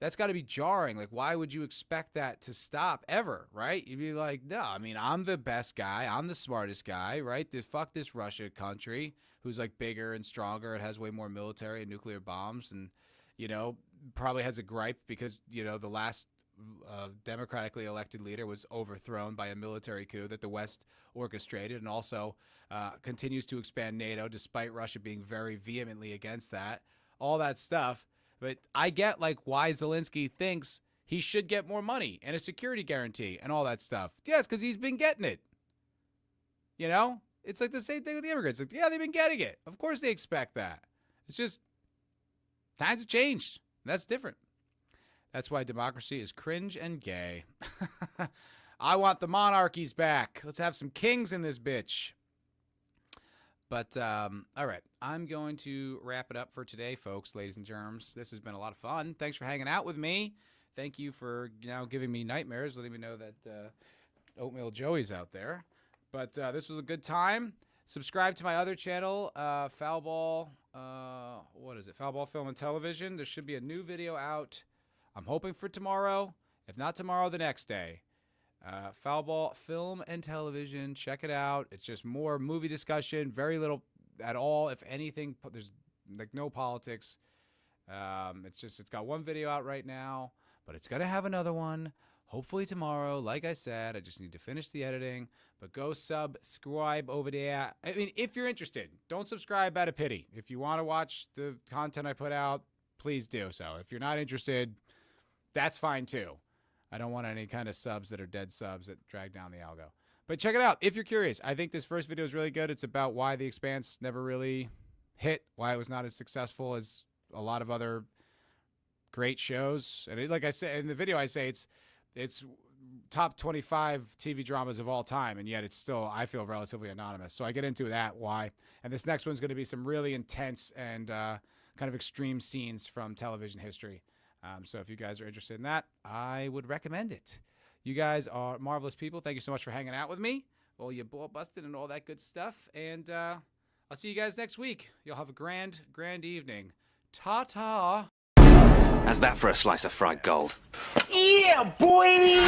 that's got to be jarring. Like, why would you expect that to stop ever, right? You'd be like, no, I mean, I'm the best guy, I'm the smartest guy, right? Fuck this Russia country who's like bigger and stronger and has way more military and nuclear bombs, and probably has a gripe because, the last democratically elected leader was overthrown by a military coup that the West orchestrated, and also continues to expand NATO despite Russia being very vehemently against that, all that stuff. But I get like why Zelensky thinks he should get more money and a security guarantee and all that stuff. Yes, because he's been getting it. It's like the same thing with the immigrants. Like, yeah, they've been getting it. Of course they expect that. It's just times have changed. That's different. That's why democracy is cringe and gay. I want the monarchies back. Let's have some kings in this bitch. But, all right, I'm going to wrap it up for today, folks, ladies and germs. This has been a lot of fun. Thanks for hanging out with me. Thank you for now giving me nightmares, letting me know that Oatmeal Joey's out there. But this was a good time. Subscribe to my other channel, Foulball, Foulball Film and Television. There should be a new video out. I'm hoping for tomorrow. If not tomorrow, the next day. Foulball Film and Television. Check it out. It's just more movie discussion. Very little at all, if anything. There's like no politics. It's got one video out right now, but it's gonna have another one. Hopefully tomorrow. Like I said, I just need to finish the editing. But go subscribe over there. I mean, if you're interested, don't subscribe out of pity. If you want to watch the content I put out, please do so. If you're not interested, that's fine too. I don't want any kind of subs that are dead subs that drag down the algo. But check it out if you're curious. I think this first video is really good. It's about why The Expanse never really hit, why it was not as successful as a lot of other great shows. And like I said in the video, I say it's top 25 TV dramas of all time, and yet it's still, I feel, relatively anonymous. So I get into that, why. And this next one's going to be some really intense and kind of extreme scenes from television history. So if you guys are interested in that, I would recommend it. You guys are marvelous people. Thank you so much for hanging out with me. Well, you ball busted and all that good stuff. And I'll see you guys next week. You'll have a grand, grand evening. Ta-ta. How's that for a slice of fried gold? Yeah, boy!